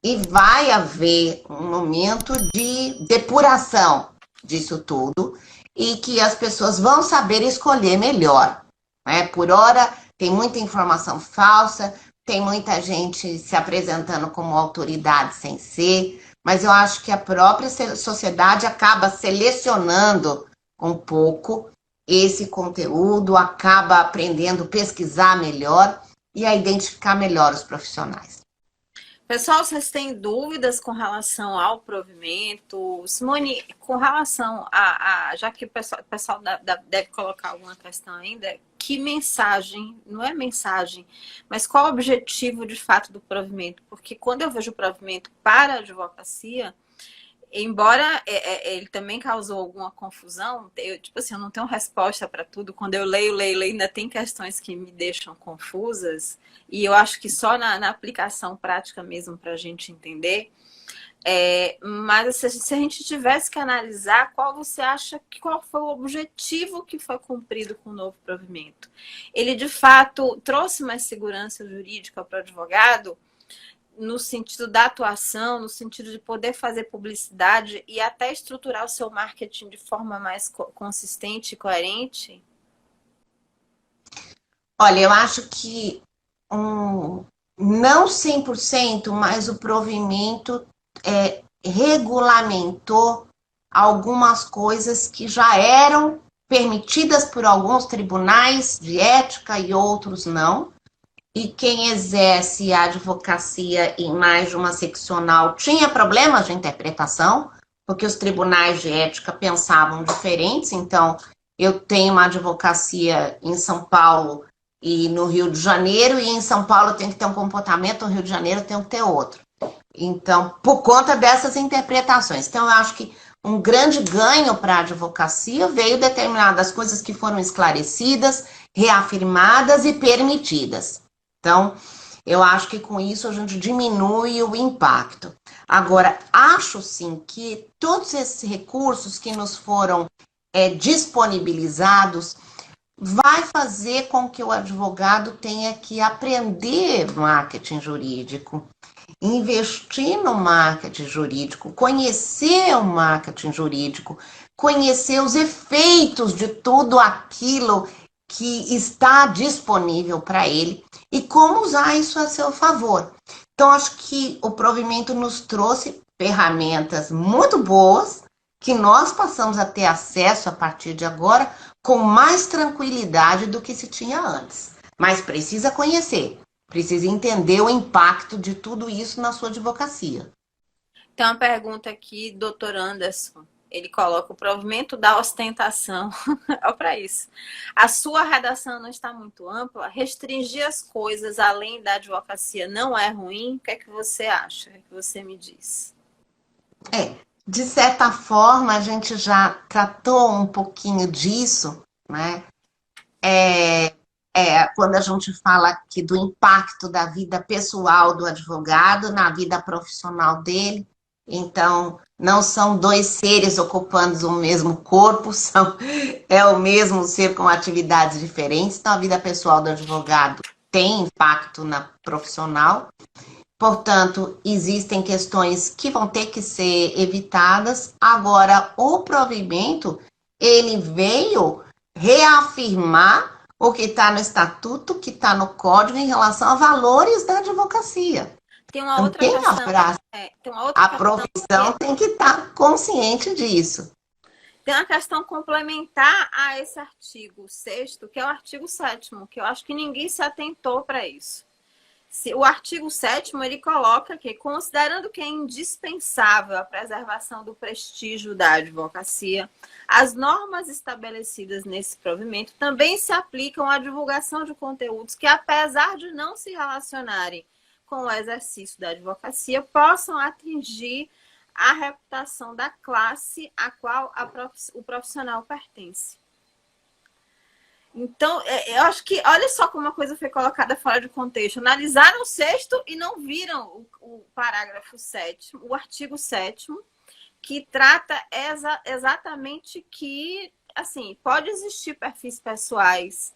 e vai haver um momento de depuração disso tudo e que as pessoas vão saber escolher melhor, né? Por hora, tem muita informação falsa, tem muita gente se apresentando como autoridade sem ser, mas eu acho que a própria sociedade acaba selecionando um pouco esse conteúdo, acaba aprendendo a pesquisar melhor e a identificar melhor os profissionais. Pessoal, vocês têm dúvidas com relação ao provimento? Simone, com relação já que o pessoal deve colocar alguma questão ainda, que mensagem, não é mensagem, mas qual o objetivo de fato do provimento? Porque quando eu vejo o provimento para a advocacia, embora ele também causou alguma confusão, eu não tenho resposta para tudo. Quando eu leio, ainda tem questões que me deixam confusas. E eu acho que só na aplicação prática mesmo para a gente entender. Mas se a gente tivesse que analisar, qual foi o objetivo que foi cumprido com o novo provimento? Ele, de fato, trouxe mais segurança jurídica para o advogado? No sentido da atuação, no sentido de poder fazer publicidade e até estruturar o seu marketing de forma mais consistente e coerente? Olha, eu acho que não 100%, mas o provimento regulamentou algumas coisas que já eram permitidas por alguns tribunais de ética e outros não. E quem exerce a advocacia em mais de uma seccional tinha problemas de interpretação, porque os tribunais de ética pensavam diferentes. Então, eu tenho uma advocacia em São Paulo e no Rio de Janeiro, e em São Paulo tem que ter um comportamento, no Rio de Janeiro tem que ter outro. Então, por conta dessas interpretações. Então, eu acho que um grande ganho para a advocacia veio determinadas coisas que foram esclarecidas, reafirmadas e permitidas. Então, eu acho que com isso a gente diminui o impacto. Agora, acho sim que todos esses recursos que nos foram disponibilizados vai fazer com que o advogado tenha que aprender marketing jurídico, investir no marketing jurídico, conhecer o marketing jurídico, conhecer os efeitos de tudo aquilo que está disponível para ele e como usar isso a seu favor. Então, acho que o provimento nos trouxe ferramentas muito boas que nós passamos a ter acesso a partir de agora com mais tranquilidade do que se tinha antes. Mas precisa conhecer, precisa entender o impacto de tudo isso na sua advocacia. Tem uma pergunta aqui, doutor Anderson. Ele coloca o provimento da ostentação. Olha para isso. A sua redação não está muito ampla? Restringir as coisas além da advocacia não é ruim? O que é que você acha? O que é que você me diz? De certa forma, a gente já tratou um pouquinho disso, né? Quando a gente fala aqui do impacto da vida pessoal do advogado na vida profissional dele, Então, não são dois seres ocupando o mesmo corpo, é o mesmo ser com atividades diferentes. Então, a vida pessoal do advogado tem impacto na profissional. Portanto, existem questões que vão ter que ser evitadas. Agora, o provimento, ele veio reafirmar o que está no estatuto, que está no código em relação a valores da advocacia. Tem uma Então, outra quem questão, abraça tem uma outra a questão que profissão tem que estar consciente disso. tem uma questão complementar a esse artigo 6º, que é o artigo 7º, que eu acho que ninguém se atentou para isso. O artigo 7º, ele coloca que, considerando que é indispensável a preservação do prestígio da advocacia, as normas estabelecidas nesse provimento também se aplicam à divulgação de conteúdos que, apesar de não se relacionarem com o exercício da advocacia, possam atingir a reputação da classe a qual o profissional pertence. Então, eu acho que, olha só como a coisa foi colocada fora de contexto. Analisaram o 6º e não viram o parágrafo 7º, o artigo 7º, que trata exatamente que, assim, pode existir perfis pessoais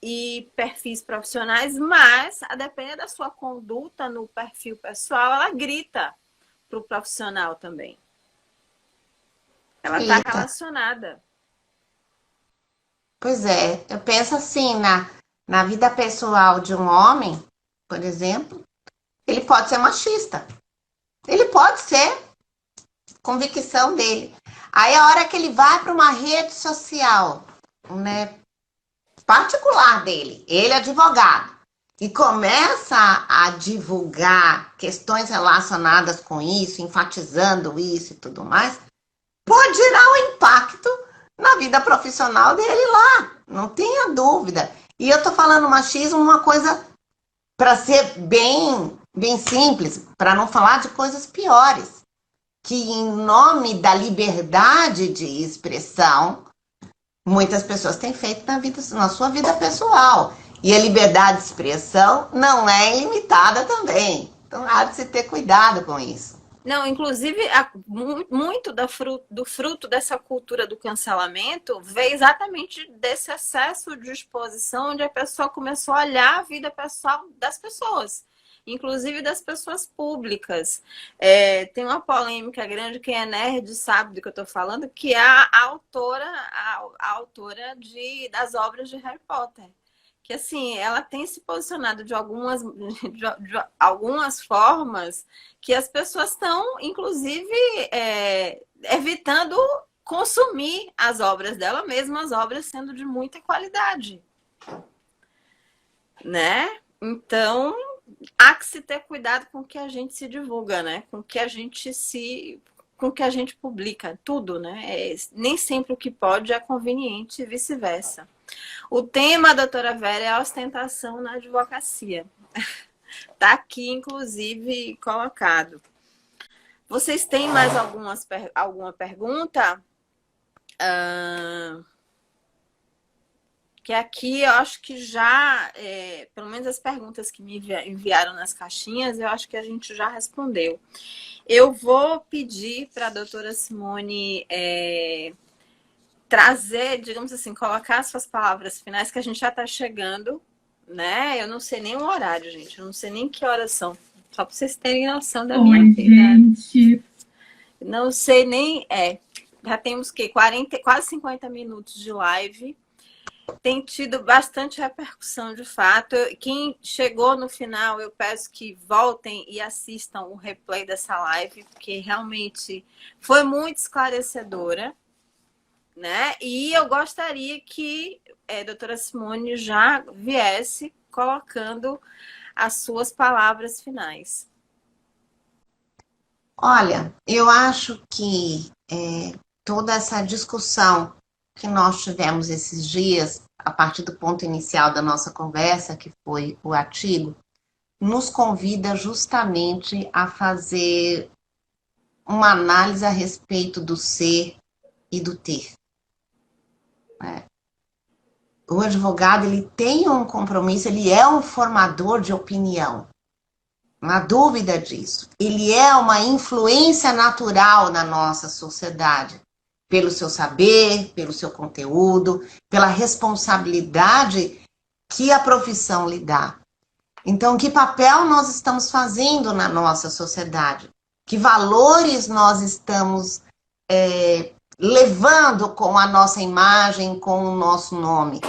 e perfis profissionais, mas, a depender da sua conduta no perfil pessoal, ela grita para o profissional também. Ela está relacionada. Pois é, eu penso assim, na vida pessoal de um homem, por exemplo, ele pode ser machista. Ele pode ser, convicção dele. Aí a hora que ele vai para uma rede social, né, particular dele, ele é advogado, e começa a divulgar questões relacionadas com isso, enfatizando isso e tudo mais, pode gerar um impacto na vida profissional dele lá, não tenha dúvida. E eu tô falando machismo uma coisa para ser bem simples, para não falar de coisas piores, que em nome da liberdade de expressão, muitas pessoas têm feito na sua vida pessoal. E a liberdade de expressão não é ilimitada também. Então há de se ter cuidado com isso. Não, inclusive, muito do fruto dessa cultura do cancelamento veio exatamente desse excesso de exposição, onde a pessoa começou a olhar a vida pessoal das pessoas, inclusive das pessoas públicas. Tem uma polêmica grande, quem é nerd sabe do que eu estou falando, que é a autora das obras de Harry Potter. Que assim, ela tem se posicionado de algumas formas que as pessoas estão, inclusive, evitando consumir as obras dela, mesmo as obras sendo de muita qualidade, né? Então, há que se ter cuidado com o que a gente se divulga, né? Com o que a gente publica, tudo, né? Nem sempre o que pode é conveniente e vice-versa. O tema, doutora Vera, é a ostentação na advocacia. Está aqui, inclusive, colocado. Vocês têm mais alguma pergunta? Que aqui eu acho que já, pelo menos as perguntas que me enviaram nas caixinhas, eu acho que a gente já respondeu. Eu vou pedir para a doutora Simone trazer, digamos assim, colocar as suas palavras finais, que a gente já está chegando, né? Eu não sei nem o horário, gente. Eu não sei nem que horas são. Só para vocês terem noção da minha gente. Não sei nem... já temos o quê? Quase 50 minutos de live. Tem tido bastante repercussão, de fato. Quem chegou no final, eu peço que voltem e assistam o replay dessa live, porque realmente foi muito esclarecedora, né? E eu gostaria que a doutora Simone já viesse colocando as suas palavras finais. Olha, eu acho que toda essa discussão que nós tivemos esses dias, a partir do ponto inicial da nossa conversa, que foi o artigo, nos convida justamente a fazer uma análise a respeito do ser e do ter. O advogado, ele tem um compromisso, ele é um formador de opinião. não há dúvida disso. Ele é uma influência natural na nossa sociedade, pelo seu saber, pelo seu conteúdo, pela responsabilidade que a profissão lhe dá. Então, que papel nós estamos fazendo na nossa sociedade? Que valores nós estamos levando com a nossa imagem, com o nosso nome?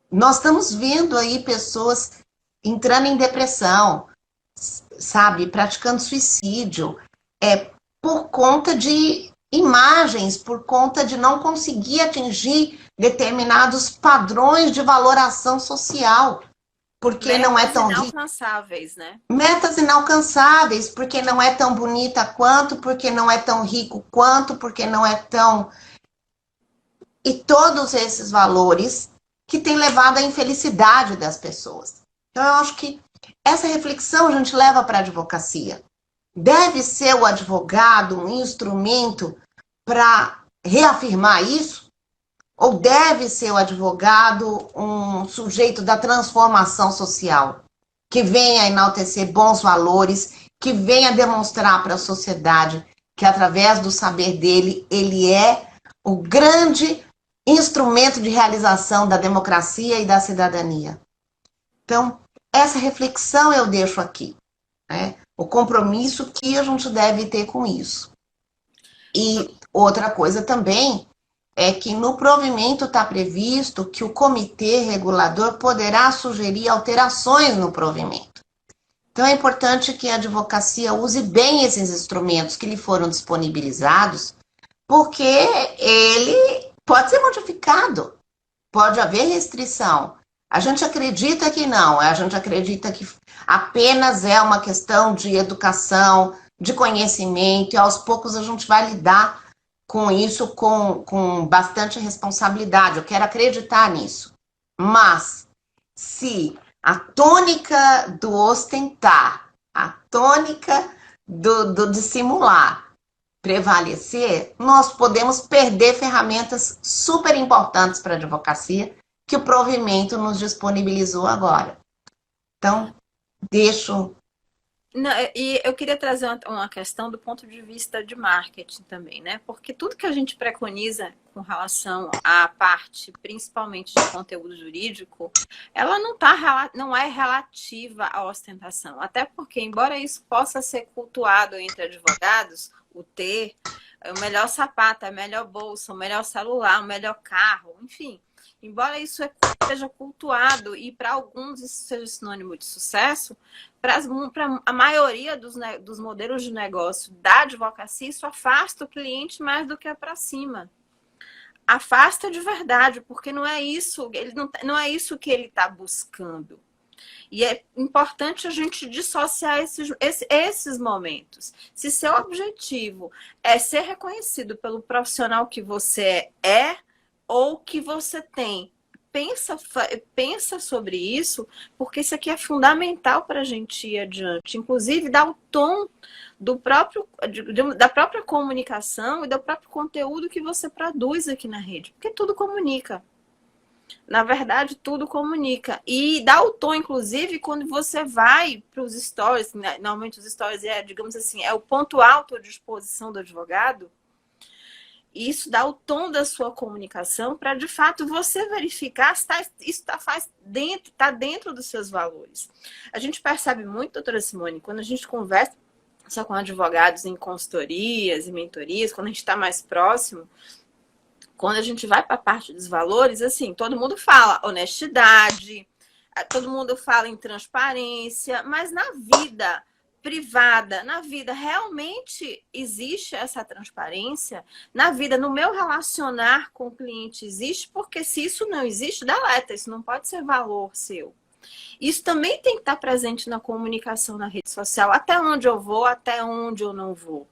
Nós estamos vendo aí pessoas entrando em depressão, sabe, praticando suicídio, por conta de imagens, por conta de não conseguir atingir determinados padrões de valoração social, porque Metas não é tão inalcançáveis, né? metas inalcançáveis, porque não é tão bonita quanto, porque não é tão rico quanto, porque não é tão... E todos esses valores que têm levado à infelicidade das pessoas. Então, eu acho que essa reflexão a gente leva para a advocacia. Deve ser o advogado um instrumento para reafirmar isso? Ou deve ser o advogado um sujeito da transformação social, que venha enaltecer bons valores, que venha demonstrar para a sociedade que, através do saber dele, ele é o grande instrumento de realização da democracia e da cidadania? Então, essa reflexão eu deixo aqui, né? O compromisso que a gente deve ter com isso. E outra coisa também é que no provimento está previsto que o comitê regulador poderá sugerir alterações no provimento. Então é importante que a advocacia use bem esses instrumentos que lhe foram disponibilizados, porque ele pode ser modificado, pode haver restrição. A gente acredita que não, a gente acredita que apenas é uma questão de educação, de conhecimento, e aos poucos a gente vai lidar com isso com bastante responsabilidade. Eu quero acreditar nisso. Mas, se a tônica do ostentar, a tônica do dissimular prevalecer, nós podemos perder ferramentas super importantes para a advocacia que o provimento nos disponibilizou agora. Então, deixo... Não, e eu queria trazer uma questão do ponto de vista de marketing também, né? Porque tudo que a gente preconiza com relação à parte, principalmente de conteúdo jurídico, ela não é relativa à ostentação. Até porque, embora isso possa ser cultuado entre advogados, o ter, o melhor sapato, a melhor bolsa, o melhor celular, o melhor carro, enfim. Embora isso seja cultuado e para alguns isso seja sinônimo de sucesso, para a maioria dos modelos de negócio da advocacia, isso afasta o cliente mais do que é para cima. Afasta de verdade, porque não é isso, não é isso que ele está buscando. E é importante a gente dissociar esses momentos. Se seu objetivo é ser reconhecido pelo profissional que você é ou que você tem, pensa sobre isso, porque isso aqui é fundamental para a gente ir adiante. Inclusive, dá o tom da própria comunicação e do próprio conteúdo que você produz aqui na rede, porque tudo comunica. Na verdade, tudo comunica. E dá o tom, inclusive, quando você vai para os stories, né? Normalmente os stories digamos assim, é o ponto alto de exposição do advogado. E isso dá o tom da sua comunicação para, de fato, você verificar se isso está dentro dos seus valores. A gente percebe muito, doutora Simone, quando a gente conversa só com advogados em consultorias e mentorias, quando a gente está mais próximo, quando a gente vai para a parte dos valores, assim, todo mundo fala honestidade, todo mundo fala em transparência, mas na vida privada, na vida realmente existe essa transparência? Na vida, no meu relacionar com o cliente existe? Porque se isso não existe, deleta, isso não pode ser valor seu. Isso também tem que estar presente na comunicação na rede social, até onde eu vou, até onde eu não vou.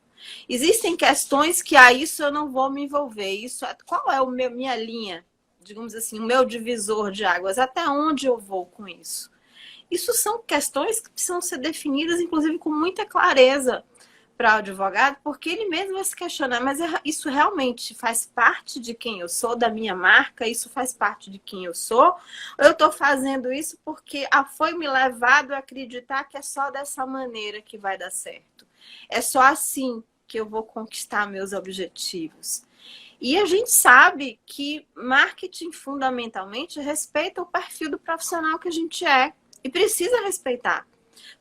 Existem questões que a isso eu não vou me envolver. Qual é minha linha, digamos assim, o meu divisor de águas? Até onde eu vou com isso? Isso são questões que precisam ser definidas, inclusive, com muita clareza, para o advogado, porque ele mesmo vai se questionar, mas isso realmente faz parte de quem eu sou, da minha marca, isso faz parte de quem eu sou, ou eu estou fazendo isso porque foi me levado a acreditar que é só dessa maneira que vai dar certo. É só assim que eu vou conquistar meus objetivos. E a gente sabe que marketing, fundamentalmente, respeita o perfil do profissional que a gente é. E precisa respeitar.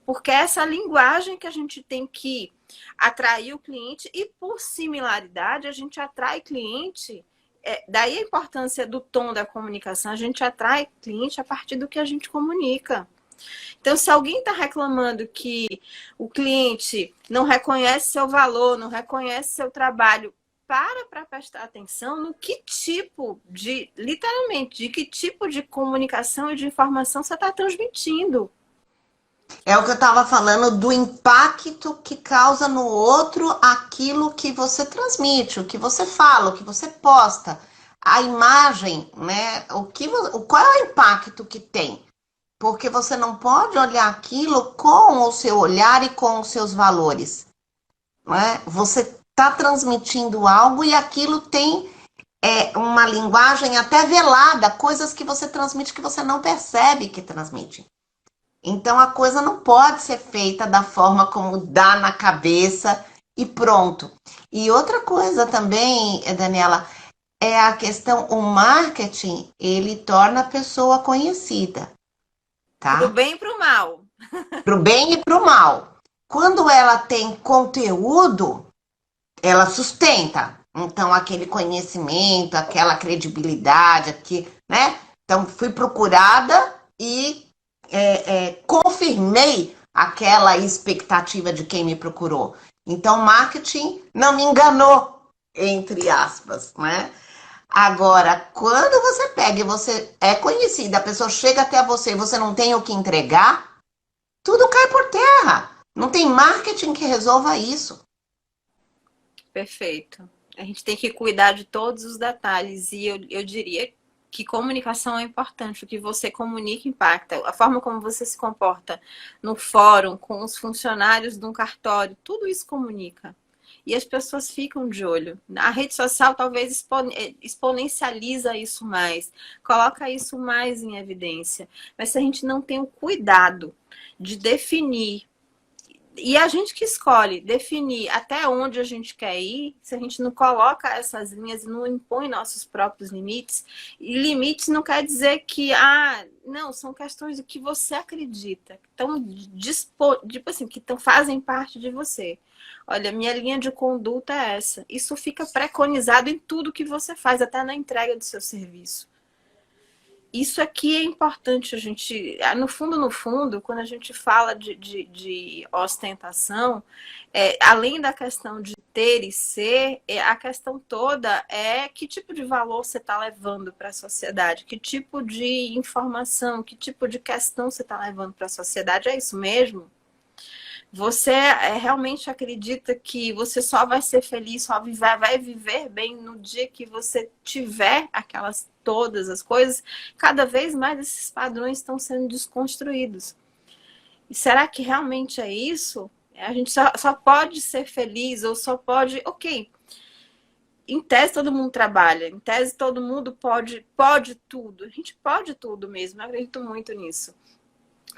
Porque é essa linguagem que a gente tem que atrair o cliente. E, por similaridade, a gente atrai cliente. Daí a importância do tom da comunicação. A gente atrai cliente a partir do que a gente comunica. Então, se alguém está reclamando que o cliente não reconhece seu valor, não reconhece seu trabalho, para prestar atenção no que tipo de, literalmente, de que tipo de comunicação e de informação você está transmitindo. É o que eu estava falando do impacto que causa no outro aquilo que você transmite, o que você fala, o que você posta, a imagem, né? Qual é o impacto que tem? Porque você não pode olhar aquilo com o seu olhar e com os seus valores, né? Você está transmitindo algo e aquilo tem uma linguagem até velada, coisas que você transmite que você não percebe que transmite. Então a coisa não pode ser feita da forma como dá na cabeça e pronto. E outra coisa também, Daniela, é a questão, o marketing, ele torna a pessoa conhecida, tá? Pro bem e pro mal. Pro bem e pro mal. Quando ela tem conteúdo, ela sustenta. Então, aquele conhecimento, aquela credibilidade, né? Então, fui procurada e confirmei aquela expectativa de quem me procurou. Então, marketing não me enganou, entre aspas, né? Agora, quando você pega e você é conhecida, a pessoa chega até você e você não tem o que entregar, tudo cai por terra. Não tem marketing que resolva isso. Perfeito. A gente tem que cuidar de todos os detalhes. E eu diria que comunicação é importante. O que você comunica impacta. A forma como você se comporta no fórum, com os funcionários de um cartório, tudo isso comunica. E as pessoas ficam de olho. A rede social talvez exponencializa isso mais, coloca isso mais em evidência. Mas se a gente não tem o cuidado de definir, e a gente que escolhe definir até onde a gente quer ir, se a gente não coloca essas linhas e não impõe nossos próprios limites, e limites não quer dizer que, não, são questões do que você acredita, tipo assim, que fazem parte de você. Olha, minha linha de conduta é essa. Isso fica preconizado em tudo que você faz, até na entrega do seu serviço. Isso aqui é importante a gente... No fundo, quando a gente fala de ostentação, além da questão de ter e ser, a questão toda é que tipo de valor você está levando para a sociedade, que tipo de informação, que tipo de questão você está levando para a sociedade. É isso mesmo? Você realmente acredita que você só vai ser feliz, vai viver bem no dia que você tiver todas as coisas? Cada vez mais esses padrões estão sendo desconstruídos. E será que realmente é isso? A gente só pode ser feliz ou só pode... Ok, em tese todo mundo trabalha, em tese todo mundo pode tudo. A gente pode tudo mesmo, eu acredito muito nisso.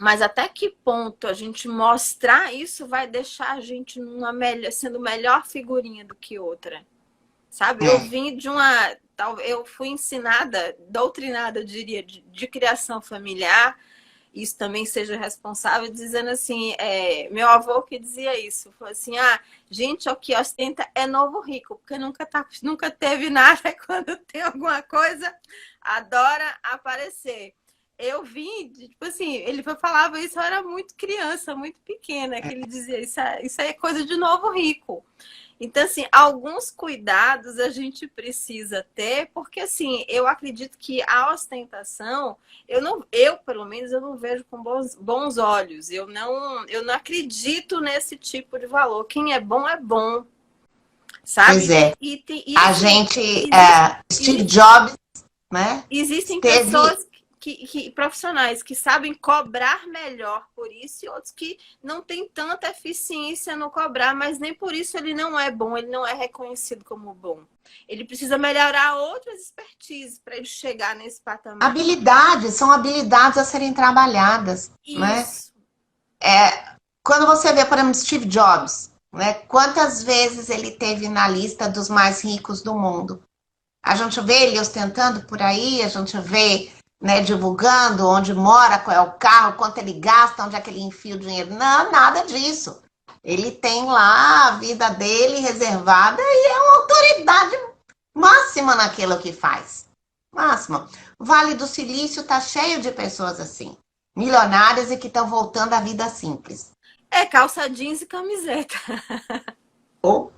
Mas até que ponto a gente mostrar isso vai deixar a gente sendo melhor figurinha do que outra? Sabe? Eu vim de eu fui ensinada, doutrinada, eu diria, de criação familiar. Isso também seja responsável, dizendo assim, meu avô que dizia isso, falou assim, gente, o que ostenta é novo rico, porque nunca teve nada, quando tem alguma coisa, adora aparecer. Eu vim, tipo assim, ele falava isso, eu era muito criança, muito pequena, que ele dizia, isso é coisa de novo rico. Então, assim, alguns cuidados a gente precisa ter, porque, assim, eu acredito que a ostentação, pelo menos, eu não vejo com bons olhos. Eu não acredito nesse tipo de valor. Quem é bom, sabe? Pois é. Steve Jobs, né? Existem pessoas profissionais que sabem cobrar melhor por isso e outros que não têm tanta eficiência no cobrar, mas nem por isso ele não é bom, ele não é reconhecido como bom. Ele precisa melhorar outras expertises para ele chegar nesse patamar. Habilidades, são habilidades a serem trabalhadas, né? Isso. Quando você vê, por exemplo, Steve Jobs, né? Quantas vezes ele teve na lista dos mais ricos do mundo? A gente vê ele ostentando por aí, a gente vê, né, divulgando onde mora, qual é o carro, quanto ele gasta, onde é que ele enfia o dinheiro. Não, nada disso. Ele tem lá a vida dele reservada e é uma autoridade máxima naquilo que faz. Máxima. O Vale do Silício está cheio de pessoas assim, milionárias e que estão voltando à vida simples. É calça jeans e camiseta. Oh.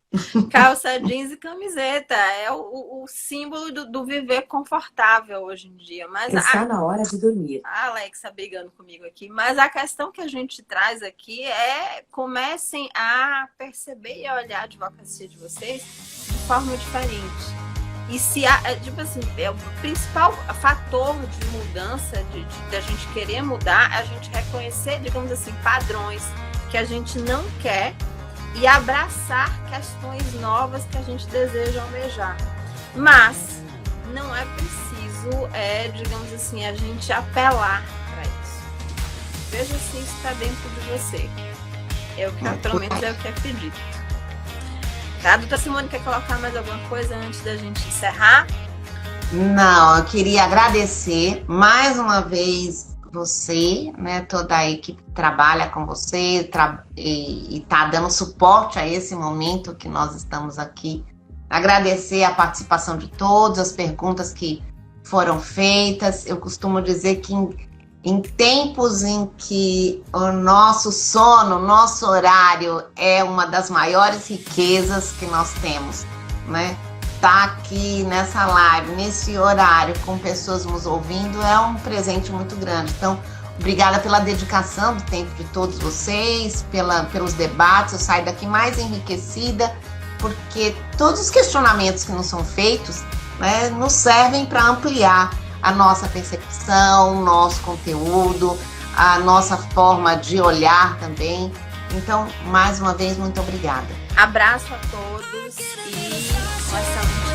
Calça jeans e camiseta. É o símbolo do viver confortável hoje em dia. Mas está na hora de dormir. A Alexa brigando comigo aqui. Mas a questão que a gente traz aqui é comecem a perceber e a olhar a advocacia de vocês de forma diferente. E se tipo assim, o principal fator de mudança, de a gente querer mudar, é a gente reconhecer, digamos assim, padrões que a gente não quer e abraçar questões novas que a gente deseja almejar. Mas não é preciso, digamos assim, a gente apelar para isso. Veja se isso está dentro de você. Pelo menos é o que é pedido. Tá? Doutora Simone, quer colocar mais alguma coisa antes da gente encerrar? Não, eu queria agradecer mais uma vez você, né, toda a equipe que trabalha com você e está dando suporte a esse momento que nós estamos aqui. Agradecer a participação de todos, as perguntas que foram feitas. Eu costumo dizer que em tempos em que o nosso sono, o nosso horário é uma das maiores riquezas que nós temos, né? Estar aqui nessa live, nesse horário, com pessoas nos ouvindo, é um presente muito grande. Então, obrigada pela dedicação do tempo de todos vocês, pelos debates. Eu saio daqui mais enriquecida, porque todos os questionamentos que nos são feitos, né, nos servem para ampliar a nossa percepção, o nosso conteúdo, a nossa forma de olhar também. Então, mais uma vez, muito obrigada. Abraço a todos e nós estamos